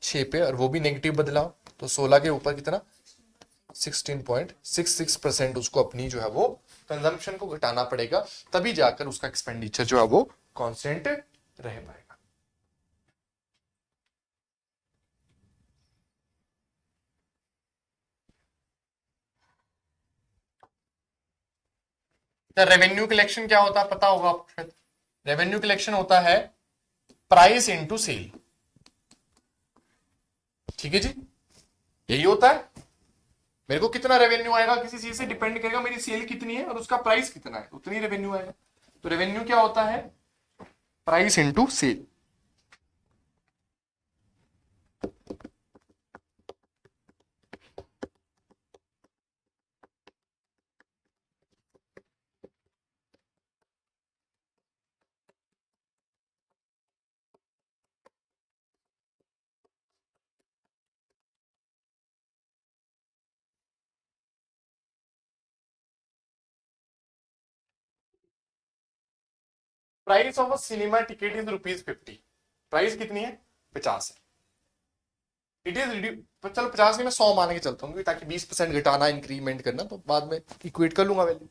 6 पे और वो भी नेगेटिव बदलाव। तो 16 के ऊपर कितना? 16.66% उसको अपनी जो है वो कंजम्पशन को घटाना पड़ेगा, तभी जाकर उसका एक्सपेंडिचर जो है वो कांस्टेंट रह पाएगा। रेवेन्यू कलेक्शन क्या होता है पता होगा आपको शायद। रेवेन्यू कलेक्शन होता है प्राइस इंटू सेल। ठीक है जी, यही होता है। मेरे को कितना रेवेन्यू आएगा किसी चीज से डिपेंड करेगा मेरी सेल कितनी है और उसका प्राइस कितना है, उतनी रेवेन्यू आएगा। तो रेवेन्यू क्या होता है? Price into sale. Price of a cinema ticket is ₹50। Price कितनी है? 50 है। इट इज चलो 50 नहीं मैं 100 मान के चलता हूँ ताकि 20% घटाना इंक्रीमेंट करना तो बाद में इक्वेट कर लूंगा value.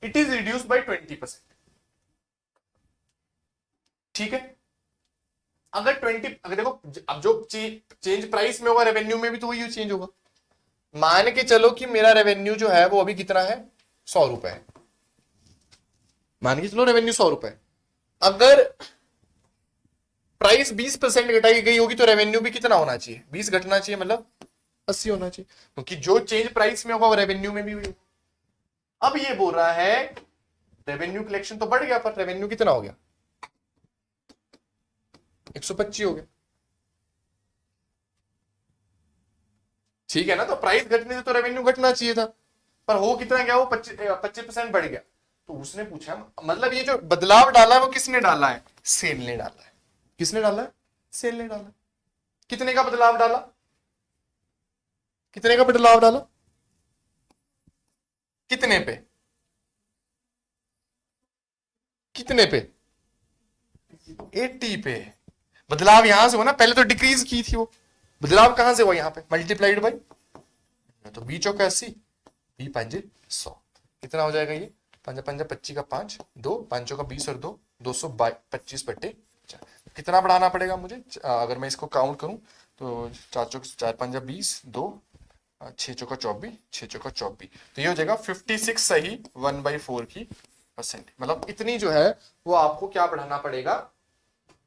It is reduce by 20%। ठीक है, अगर 20 अगर देखो अब जो चेंज प्राइस में होगा रेवेन्यू में भी तो वही चेंज होगा। मान के चलो कि मेरा रेवेन्यू जो है वो अभी कितना है? 100 रुपए है। मान के चलो रेवेन्यू 100 रुपए। अगर प्राइस 20% घटाई गई होगी तो रेवेन्यू भी कितना होना चाहिए? 20 घटना चाहिए, मतलब 80 होना चाहिए, क्योंकि जो चेंज प्राइस में होगा वो रेवेन्यू में भी हुई। अब ये बोल रहा है रेवेन्यू कलेक्शन तो बढ़ गया, पर रेवेन्यू कितना हो गया? 125 हो गया। ठीक है ना, तो प्राइस घटने से तो रेवेन्यू घटना चाहिए था, पर हो कितना गया? वो 25% बढ़ गया। तो उसने पूछा, मतलब ये जो बदलाव डाला है वो किसने डाला है? सेल ने डाला है। किसने डाला है? सेल ने डाला है। कितने का बदलाव डाला? कितने का बदलाव डाला? कितने पे? कितने पे? 80 पे। बदलाव यहां से हुआ ना, पहले तो डिक्रीज की थी वो, बदलाव कहां से हुआ? यहां पे मल्टीप्लाइड बाई, तो 20 चौका 80, 20 पंजे 100, कितना हो जाएगा ये? पंजा पंजा 25 का 5, 2 पांचों का 20 और 2 225 बटे 4। कितना बढ़ाना पड़ेगा मुझे? अगर मैं इसको काउंट करूं तो 4 चौक 4 पंजा 20, 2 6 चौका 24, 6 चौका 24, तो ये हो जाएगा 56 सही 1/4 की परसेंट। मतलब इतनी जो है वो आपको क्या बढ़ाना पड़ेगा?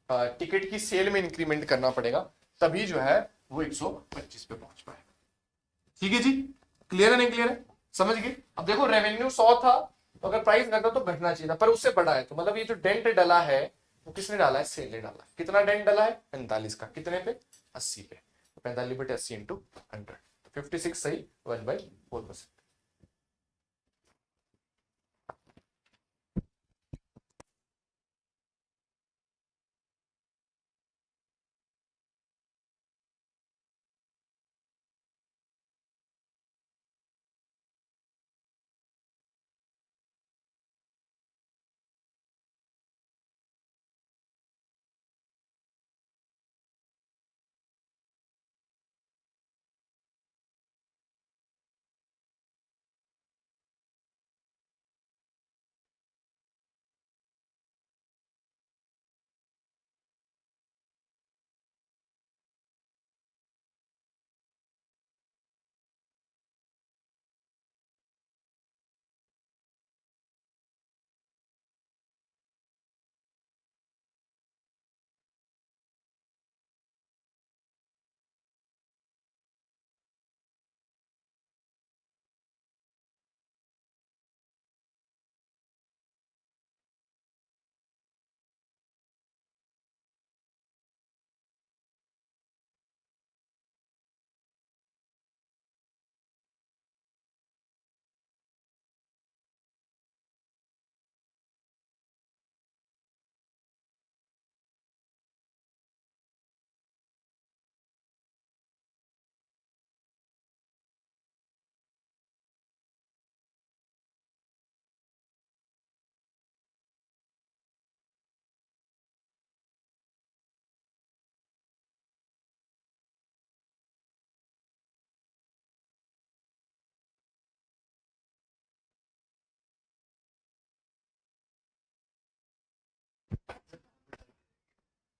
टिकट की सेल में इंक्रीमेंट करना पड़ेगा, तभी जो है वो 125 पे पहुंच पाएगा। ठीक है जी, क्लियर है नहीं क्लियर है? समझ गए? अब देखो रेवेन्यू 100 था, तो अगर प्राइस घटा तो घटना चाहिए था, पर उससे बड़ा है, तो मतलब ये जो डेंट डला है वो किसने डाला है? सेल ने डाला है। कितना डेंट डला है? 45 का। कितने पे? 80 पे। 45 बटे 80 इंटू 100, 56 सही 1/4%।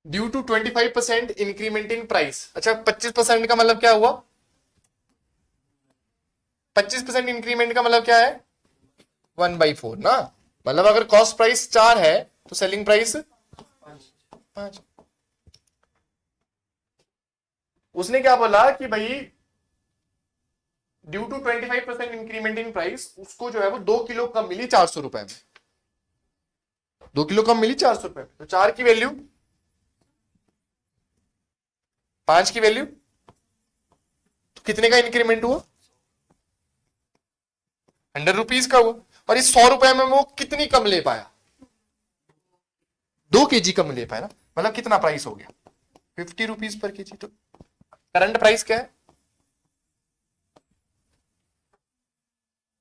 Due to 25% increment in price. अच्छा, 25% का मतलब क्या हुआ? 25% इंक्रीमेंट का मतलब क्या है? 1/4 ना। मतलब अगर कॉस्ट प्राइस 4 है तो सेलिंग प्राइस 5। उसने क्या बोला कि भाई due to 25% increment in price, उसको जो है वो 2 किलो कम मिली 400 रुपए में। 2 किलो कम मिली 400 रुपए में, तो 4 की वैल्यू, 5 की वैल्यू, तो कितने का इंक्रीमेंट हुआ? 100 रुपीज का हुआ। और इस 100 रुपए में वो कितनी कम ले पाया? 2 kg कम ले पाया ना। मतलब कितना प्राइस हो गया? 50 रुपीज पर kg। तो करंट प्राइस क्या है?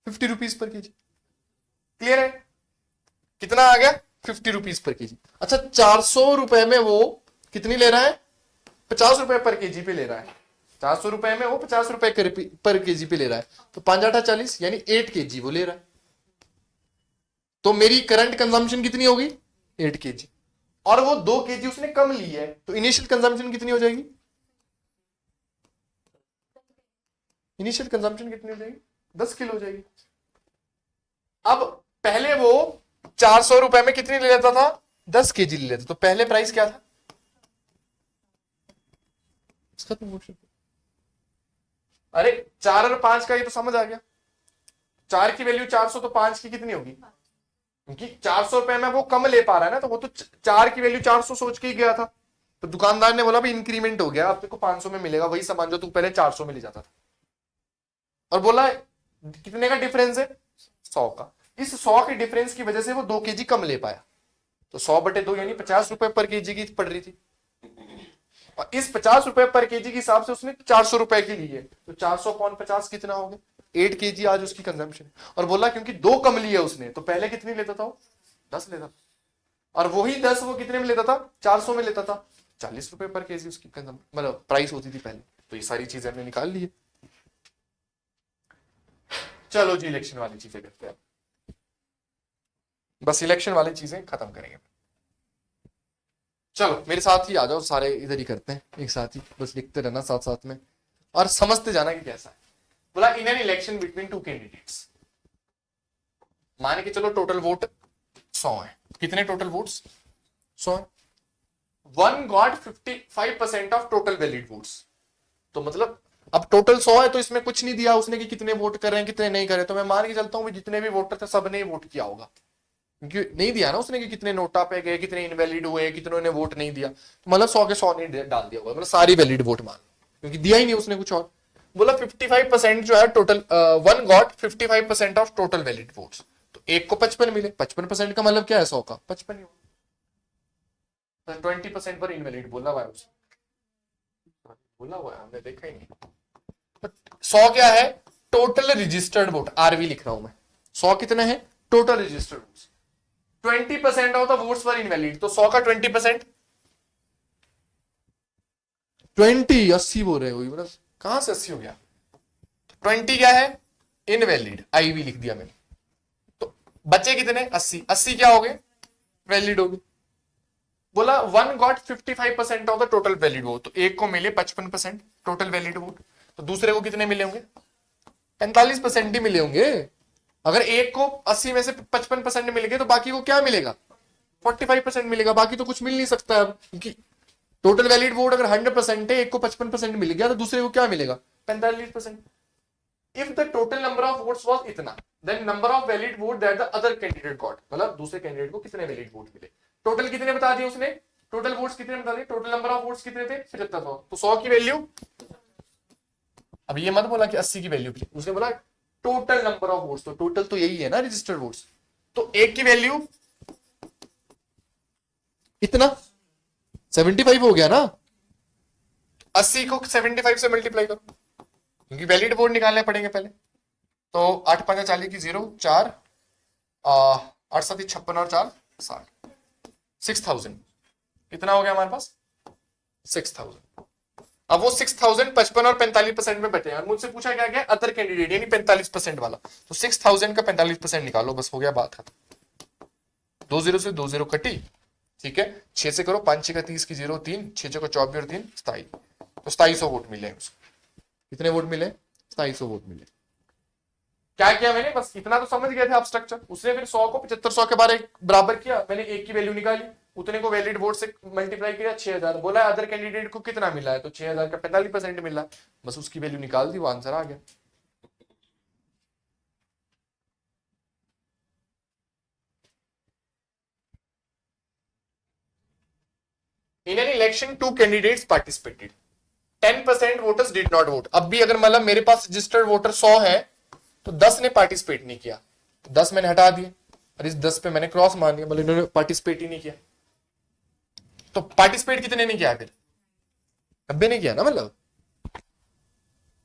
50 रुपीज पर kg। क्लियर है? कितना आ गया? 50 रुपीज पर kg। अच्छा, 400 रुपए में वो कितनी ले रहा है? 50 रुपए पर kg पे ले रहा है। 400 रुपए में वो 50 रुपए पर kg पे ले रहा है, तो 5 8 40 यानी 8 kg वो ले रहा है। तो मेरी करंट कंजम्पशन कितनी होगी? 8 kg। और वो 2 kg उसने कम ली है, तो इनिशियल कंजम्पशन कितनी हो जाएगी? इनिशियल कंजम्पशन कितनी हो जाएगी? 10 किलो हो जाएगी। अब पहले वो 400 रुपए में कितनी ले लेता था? 10 kg ले लेता। तो पहले प्राइस क्या था? खत्म क्वेश्चन। अरे 4 और 5 का ये तो समझ आ गया। 4 की वैल्यू 400 तो 5 की कितनी होगी, क्योंकि 400 रुपए में वो कम ले पा रहा है ना, तो वो तो 4 की वैल्यू 400 सोच के ही गया था। तो दुकानदार ने बोला भाई इंक्रीमेंट हो गया, अब तेरे को 500 में मिलेगा वही सामान जो तू पहले 400 में ले जाता था, और बोला कितने का डिफरेंस है, 100 का। इस 100 के डिफरेंस की वजह से वो 2 केजी कम ले पाया, तो 100/2 यानी 50 रुपए पर केजी की पड़ रही थी, और इस 50 रुपए पर केजी के हिसाब से उसने 400 रुपए की ली है, तो 400/50 कितना हो गया, 8 केजी आज उसकी कंजम्पशन। और बोला क्योंकि 2 कम लिए उसने, तो पहले कितनी लेता था वो, 10 लेता था, और वही 10 वो कितने में लेता था, 400 में लेता था, 40 रुपए पर केजी उसकी मतलब प्राइस होती थी पहले। तो ये सारी चीजें हमने निकाल ली है। चलो जी इलेक्शन वाली चीजें करते हैं, बस इलेक्शन वाली चीजें खत्म करेंगे। चलो मेरे साथ ही आ जाओ, सारे इधर ही करते हैं एक साथ ही, बस लिखते रहना साथ साथ में और समझते जाना कि कैसा है। बोला in an election between 2 candidates, मान के चलो टोटल वोट 100 है। कितने टोटल वोट्स, 100 है। One got 55% of total valid votes, तो मतलब अब टोटल 100 है तो इसमें कुछ नहीं दिया उसने कि कितने वोट कर रहे हैं कितने नहीं कर रहे, तो मैं मान के चलता हूं जितने भी वोटर थे सबने वोट किया होगा, क्योंकि नहीं दिया ना उसने कि कितने नोटा पे गए, कितने इनवैलिड हुए, कितनों ने वोट नहीं दिया, तो मतलब 100 के 100 ने डाल दिया होगा, मतलब सारी वैलिड वोट मान लो, क्योंकि दिया ही नहीं उसने कुछ और। बोला 55% जो है total, one got 55% of total valid votes, तो एक को 55 मिले, 55% का मतलब क्या है, 100 का 55 ही होगा। 20% पर इनवैलिड बोला हुआ है उसने, बोला हुआ है हमने देखा ही नहीं। 100 क्या है, टोटल रजिस्टर्ड वोट, आरवी लिख रहा हूं मैं, 100 कितने हैं total registered votes, 20% of the votes were invalid, तो 100 का 20%, 20 80 बोल रहे हो, मतलब कहां से 80 हो गया, 20 क्या है इनवैलिड, आईवी लिख दिया मैंने, तो बचे कितने 80, 80 क्या हो गए वैलिड हो गए। बोला one got 55% of the total valid vote, तो एक को मिले 55% टोटल वैलिड वोट, तो दूसरे को कितने मिले होंगे 45% ही मिले होंगे। अगर एक को 80 में से 55% मिल गए तो बाकी को क्या मिलेगा 45% मिलेगा, बाकी तो कुछ मिल नहीं सकता है, क्योंकि टोटल वैलिड वोट अगर 100% है, एक को 55% मिल गया तो दूसरे को क्या मिलेगा 45%। If the total number of votes was इतना, then number of valid vote that the other candidate got, मतलब दूसरे कैंडिडेट को कितने वैलिड वोट मिले। टोटल कितने बता दिए उसने, टोटल वोट्स कितने बता दिए, टोटल नंबर ऑफ वोट्स कितने थे 7500, तो 100 की वैल्यू, अब ये मत बोला कि 80 की वैल्यू, उसने बोला टोटल नंबर ऑफ वोट्स, तो टोटल तो यही है ना रजिस्टर्ड वोट्स, तो एक की वैल्यू इतना 75 हो गया ना, 80 को 75 से मल्टीप्लाई करो, क्योंकि वैलिड वोट निकालने पड़ेंगे पहले, तो 8 5 40 की 0 4 8 7 56 और 4 60, 6000 कितना हो गया हमारे पास 6000। अब वो 6000 55 और 45% में बटे, और मुझसे पूछा क्या गया अदर कैंडिडेट यानी 45% वाला, तो 6000 का 45% निकालो, बस हो गया बात खत्म। 20 से 20 कटी, ठीक है 6 से करो, 5 6 का 30 की 0 3 6 6 को 24 और 3 27, तो 2700 वोट मिले उसको। कितने वोट मिले 2700 वोट मिले। क्या किया मैंने, बस इतना तो समझ गए थे आप स्ट्रक्चर। उसने फिर 100 को 7500 के बारे बराबर किया, मैंने एक की वैल्यू निकाली, उतने को वैलिड वोट से मल्टीप्लाई किया 6000, बोला अदर कैंडिडेट को कितना मिला है, तो 6000 का 45% मिला, बस उसकी वैल्यू निकाल दी, वो आंसर आ गया। In an election 2 candidates participated, 10% voters did not vote. अब भी अगर मतलब मेरे पास रजिस्टर्ड वोटर 100 है तो 10 ने पार्टिसिपेट नहीं किया, तो 10 मैंने हटा दिए, और इस 10 पे मैंने क्रॉस मान दिया, मतलब इन्होंने पार्टिसिपेट ही नहीं किया। तो पार्टिसिपेट कितने ने किया, फिर 90 ने किया ना, मतलब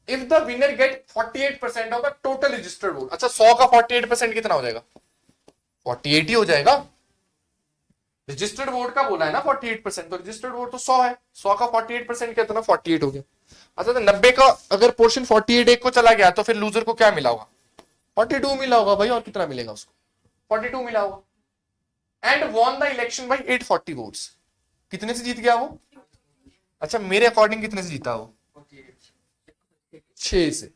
if the winner get 48% of the total registered vote. अच्छा 100 का 48% कितना हो जाएगा 48 ही हो जाएगा, रजिस्टर्ड वोट का बोला है ना 48%, तो रजिस्टर्ड वोट तो 100 है, 100 का 48% कितना 48 हो गया। अच्छा तो 90 का अगर पोर्शन 48 एक को चला गया तो फिर लूजर को क्या मिला होगा 42 मिला होगा भाई, और कितना मिलेगा उसको 42 मिला होगा। And won the election by 840 votes, कितने से जीत गया वो, अच्छा मेरे अकॉर्डिंग कितने से जीता वो 6 से,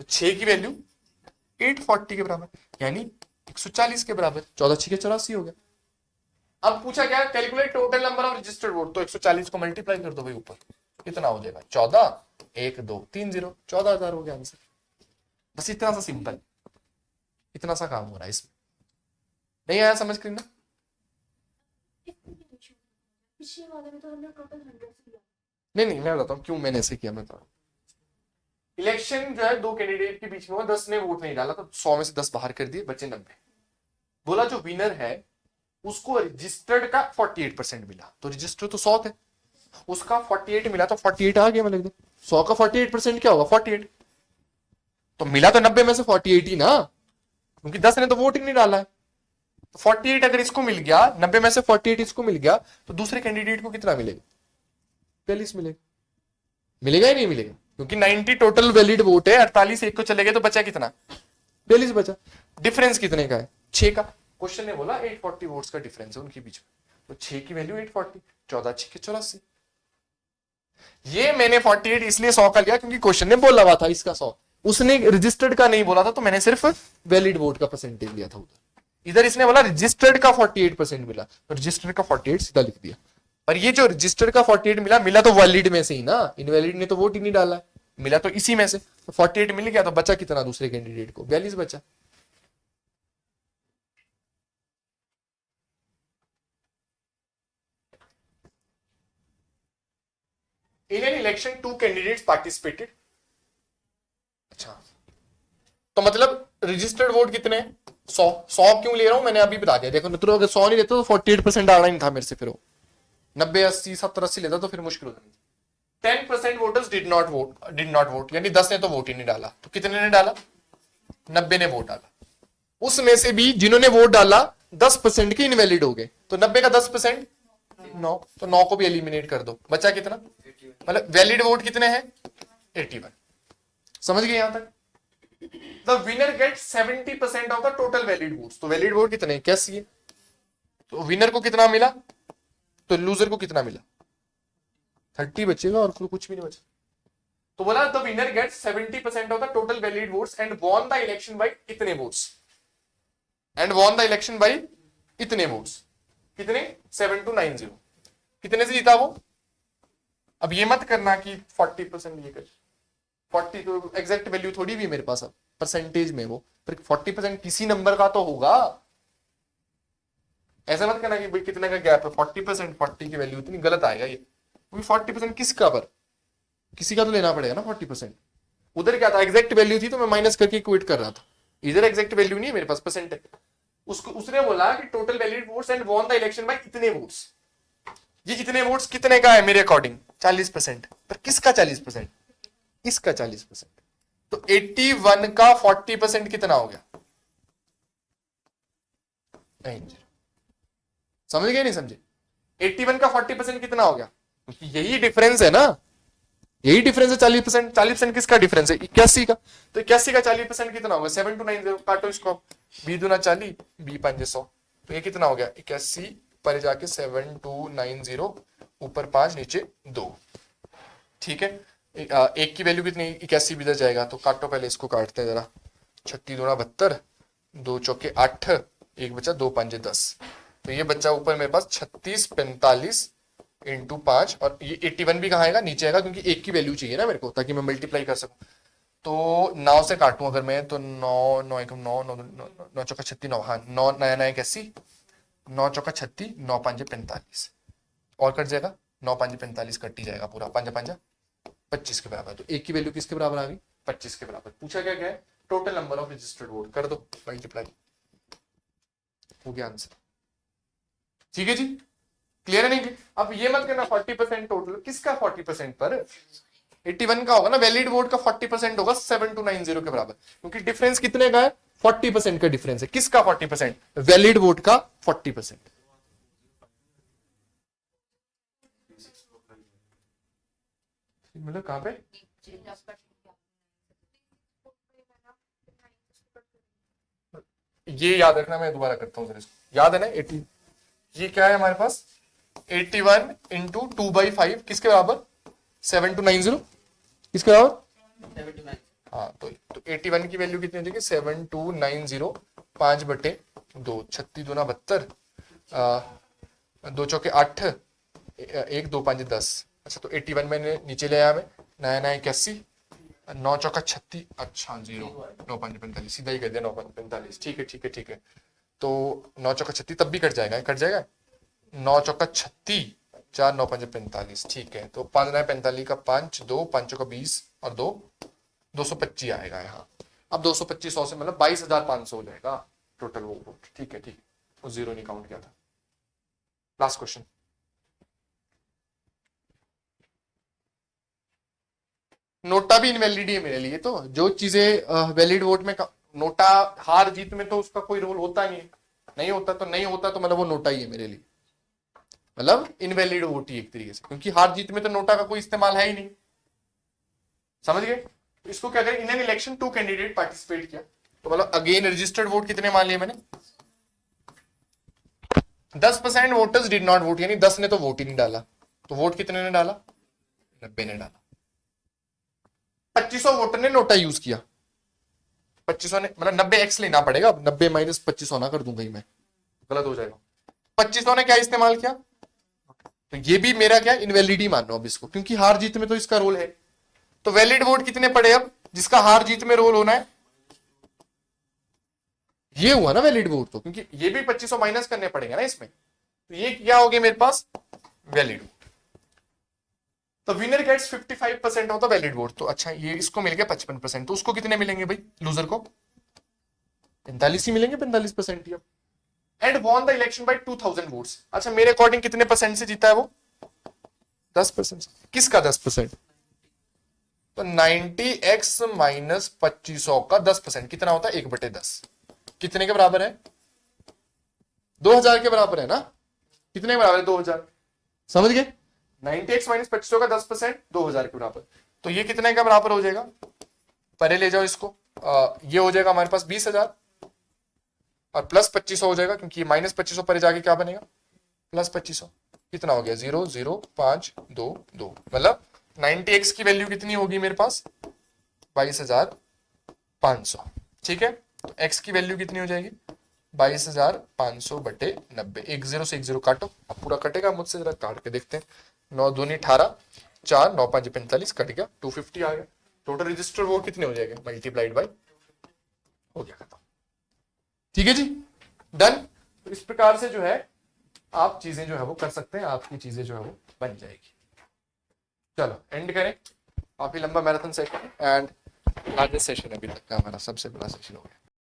तो 6 की वैल्यू 840 के बराबर, यानी 140 के बराबर, 14 6 के 84 हो गया। अब पूछा क्या calculate total number of registered vote, तो 140 को मल्टीप्लाई कर दो भाई ऊपर, कितना हो जाएगा 14, 1 2 3 0, 14,000 हो गया आंसर। बस इतना सा सिंपल, इतना सा काम हो रहा है इसमें। नहीं आया समझ करना? पिछले वाले में तो हमने टोटल 100 से लिया। नहीं मैं बताता हूँ क्यों मैंने ऐसे किया। मैं बता, इलेक्शन जो है दो कैंडिडेट के बीच में हुआ, 10 ने वोट नहीं डाला तो 100 में से 10 बाहर कर दिए, बचे 90। बोला जो विनर है उसको रजिस्टर्ड का 48% मिला, तो रजिस्टर तो 100 थे, उसका 48 मिला तो 48 आ गया। मैं लिख दे 100 का 48% क्या होगा 48, तो मिला तो 90 में से 48 ही ना, क्योंकि 10 ने तो वोट ही नहीं डाला है। तो 48 अगर इसको मिल गया, 90 में से 48 इसको मिल गया, तो दूसरे कैंडिडेट को कितना मिलेगा 42 मिलेगा। मिलेगा ही नहीं मिलेगा, क्योंकि 90 टोटल वैलिड वोट है, 48 एक को चले गए तो बचा कितना 42 बचा। डिफरेंस कितने का है 6 का। क्वेश्चन ने बोला 840 वोट्स का डिफरेंस है उनके बीच में, तो 6 की वैल्यू 840, 14 6 के 84। ये मैंने 48 इसलिए 100 का लिया क्योंकि क्वेश्चन ने बोला हुआ था इसका 100, उसने रजिस्टर्ड का नहीं बोला था, तो मैंने सिर्फ वैलिड वोट का परसेंटेज लिया था उधर। इधर इसने बोला रजिस्टर्ड का 48% मिला, तो रजिस्टर्ड का 48 सीधा लिख दिया। पर ये जो रजिस्टर्ड का 48 मिला, मिला तो वैलिड में से ही ना, इनवैलिड ने तो वोट ही नहीं डाला, मिला तो इसी में से, तो 48 मिल गया, तो बचा कितना दूसरे कैंडिडेट को 42 बचा। In an election, 2 candidates participated. अच्छा, तो मतलब रजिस्टर्ड वोट कितने हैं 100। 100 क्यों ले रहा हूं मैंने अभी बता दिया। देखो मित्रों, अगर 100 नहीं लेता तो 48% डालना ही नहीं था मेरे से, फिर वो 90 80 70 80 लेता तो फिर मुश्किल हो जाती। 10% वोटर्स डिड नॉट वोट, यानी 10 ने तो वोट ही नहीं डाला, तो कितने ने डाला 90 ने वोट डाला। उसमें से भी जिन्होंने वोट डाला 10% के इनवैलिड हो गए, तो 90 का 10% 9, तो 9 को भी एलिमिनेट कर दो, बचा कितना, मतलब वैलिड वोट कितने हैं 81। समझ गए यहां तक? The winner get 70% of the total valid votes, तो वैलिड वोट कितने कैसी है, तो विनर को कितना मिला, तो लूजर को कितना मिला 30 बचेगा और कुछ भी नहीं बचा। तो बोला the winner get 70% of the total valid votes and won the election by इतने votes, and won the election by इतने वोट्स, कितने 7290, कितने से जीता वो। अब ये मत करना कि 40% ये कर, 40 तो एग्जैक्ट वैल्यू थोड़ी भी मेरे पास अब परसेंटेज में वो, पर 40% किसी नंबर का तो होगा। ऐसा मत करना कि भाई कितने का गैप है 40%, 40 की वैल्यू इतनी गलत आएगा ये, क्योंकि 40% किसका, पर किसी का तो लेना पड़ेगा ना 40%। उधर क्या था एग्जैक्ट वैल्यू थी तो मैं माइनस करके इक्वेट कर रहा था, इधर एग्जैक्ट वैल्यू नहीं है मेरे पास, परसेंट है। उसको उसने बोला कि total valid votes and won the election by इतने वोट्स, ये इतने वोट्स कितने का है मेरे अकॉर्डिंग 40%, पर किसका 40%, इसका 40%, तो 81 का 40% कितना हो गया 90। समझ गए नहीं समझे, 81 का 40% कितना हो गया, क्योंकि यही डिफरेंस है ना, यही डिफरेंस है 40%। 40% किसका डिफरेंस है 81 का, तो 81 का 40% कितना होगा 7290, काटो इसको, बी दूना 40 बी 5 100, तो ये कितना हो गया 81 पर जाके 7290, ऊपर 5 नीचे 2, ठीक है। एक की वैल्यू कितनी 81 भी इधर जाएगा, तो काटो पहले इसको, काटते हैं जरा, 36 दूना 72, 2 चौके 8, एक बचा 2 5 10, तो ये बच्चा ऊपर मेरे पास 36 45 इंटू 5, और ये 81 भी कहाँ आएगा नीचे आएगा, क्योंकि एक की वैल्यू चाहिए ना मेरे को ताकि मैं मल्टीप्लाई कर सकूं। तो 9 से काटूं अगर मैं, तो 9 9 1 9 9 चौका 36 9, हाँ 9 नया नया 81, 9 चौका 36, 9 5 45, और कट जाएगा 9 5 45 कट ही जाएगा पूरा, 5 5 25 के बराबर। तो एक की वैल्यू किसके बराबर आ गई 25 के बराबर। पूछा क्या गया total number of registered vote, कर दो मल्टीप्लाई, हो गया आंसर। ठीक है जी, क्लियर है नहीं। अब ये मत करना 40% टोटल किसका 40% पर 81 का होगा ना, वैलिड वोट का 40% होगा 7290 के बराबर, क्योंकि डिफरेंस कितने का है 40% का डिफरेंस है। किसका 40%, वैलिड वोट का 40%। मतलब कहां पे ये याद रखना, मैं दोबारा करता हूं, याद है ना 80, ये क्या है हमारे पास 81 इंटू 2/5 किसके बराबर 7290, किसके बराबर 79। हाँ, तो 81 की वैल्यू कितनी हो जाएगी 7290, 5/2, 36 दूना 72, 2 चौके 8, 1 2 5 10, अच्छा तो 81 मैंने नीचे ले आया, मैं नया नया 81, 9 चौका 36, अच्छा 0, 9 5 45, सीधा ही कर दिया 9 5 45, ठीक है ठीक है ठीक है। तो 9 चौका 36 तब भी कट जाएगा, कट जाएगा, 9 चौका 36, 4 9 5 45, ठीक है। तो 5 9 45 का 5, 2 5 चौका 20 और 2 225 आएगा यहाँ। अब 225 100 से मतलब 22,500 हो जाएगा टोटल वो वोट, ठीक है ठीक है, वो जीरो नहीं काउंट किया था। लास्ट क्वेश्चन, नोटा भी इनवैलिड है मेरे लिए, तो जो चीजें वैलिड वोट में नोटा हार जीत में तो उसका कोई रोल होता नहीं है, नहीं होता तो नहीं होता, तो मतलब वो नोटा ही है मेरे लिए, मतलब इनवैलिड वोट ही एक तरीके से, क्योंकि हार जीत में तो नोटा का कोई इस्तेमाल है ही नहीं, समझ गए। तो इसको क्या करें, in an election 2 candidate participate किया, तो मतलब अगेन रजिस्टर्ड वोट कितने मान लिए मैंने, 10% वोटर्स डिड नॉट वोट, यानी 10 ने तो वोट ही नहीं डाला, तो वोट कितने ने डाला, 90 ने डाला। 2500 वोटर ने नोटा यूज किया, 2500 ने मतलब 90x लेना पड़ेगा, 90 माइनस 2500 ना कर दूंगा ही मैं, गलत हो जाएगा। 2500 ने क्या इस्तेमाल किया, तो ये भी मेरा क्या इनवैलिड ही मान लो अब इसको, क्योंकि हार जीत में तो इसका रोल है। तो वैलिड वोट कितने पड़े अब, जिसका हार जीत में रोल होना है, ये हुआ ना वैलिड वोट, तो क्योंकि ये भी 2500 माइनस करने पड़ेंगे ना इसमें, तो ये क्या हो गया मेरे पास वैलिड वोट। तो winner gets 55% of the valid vote, तो अच्छा ये इसको मिल गया 55%, तो उसको कितने मिलेंगे भाई, लूजर को 45 ही मिलेंगे, 45% ही। And won the election by 2000 votes, अच्छा मेरे अकॉर्डिंग कितने परसेंट से जीता है वो, 10%। किसका 10%, तो 90x माइनस 2500 का 10% कितना होता है, 1/10, कितने के बराबर है, 2000 के बराबर है ना, कितने के बराबर है, 2000, समझ गए। 90x माइनस 2500 का 10% 2000 के बराबर, तो ये कितने का बराबर हो जाएगा, परे ले जाओ इसको, ये हो जाएगा हमारे पास 20,000 और प्लस 2500 हो जाएगा, क्योंकि माइनस 2500 परे जाके क्या बनेगा, प्लस 2500, कितना हो गया 0 0 5 2 2, मतलब 90x की वैल्यू कितनी होगी मेरे पास 22,500, ठीक है। तो x की वैल्यू कितनी हो जाएगी 22,500 बटे 90, 1 0 से 1 0 काटो, अब पूरा कटेगा मुझसे, जरा काट के देखते हैं, 9 दूनी 18, 4 9 5 45, कट गया, 250 आ गया। टोटल रजिस्टर वोट कितने हो जाएंगे, मल्टीप्लाइड बाय, हो गया खत्म, ठीक है जी, डन। तो इस प्रकार से जो है आप चीजें जो है वो कर सकते हैं, आपकी चीजें जो है वो बन जाएगी। चलो एंड करें, काफी लंबा marathon session and largest session अभी तक का हमारा, सबसे बड़ा सेशन हो गया।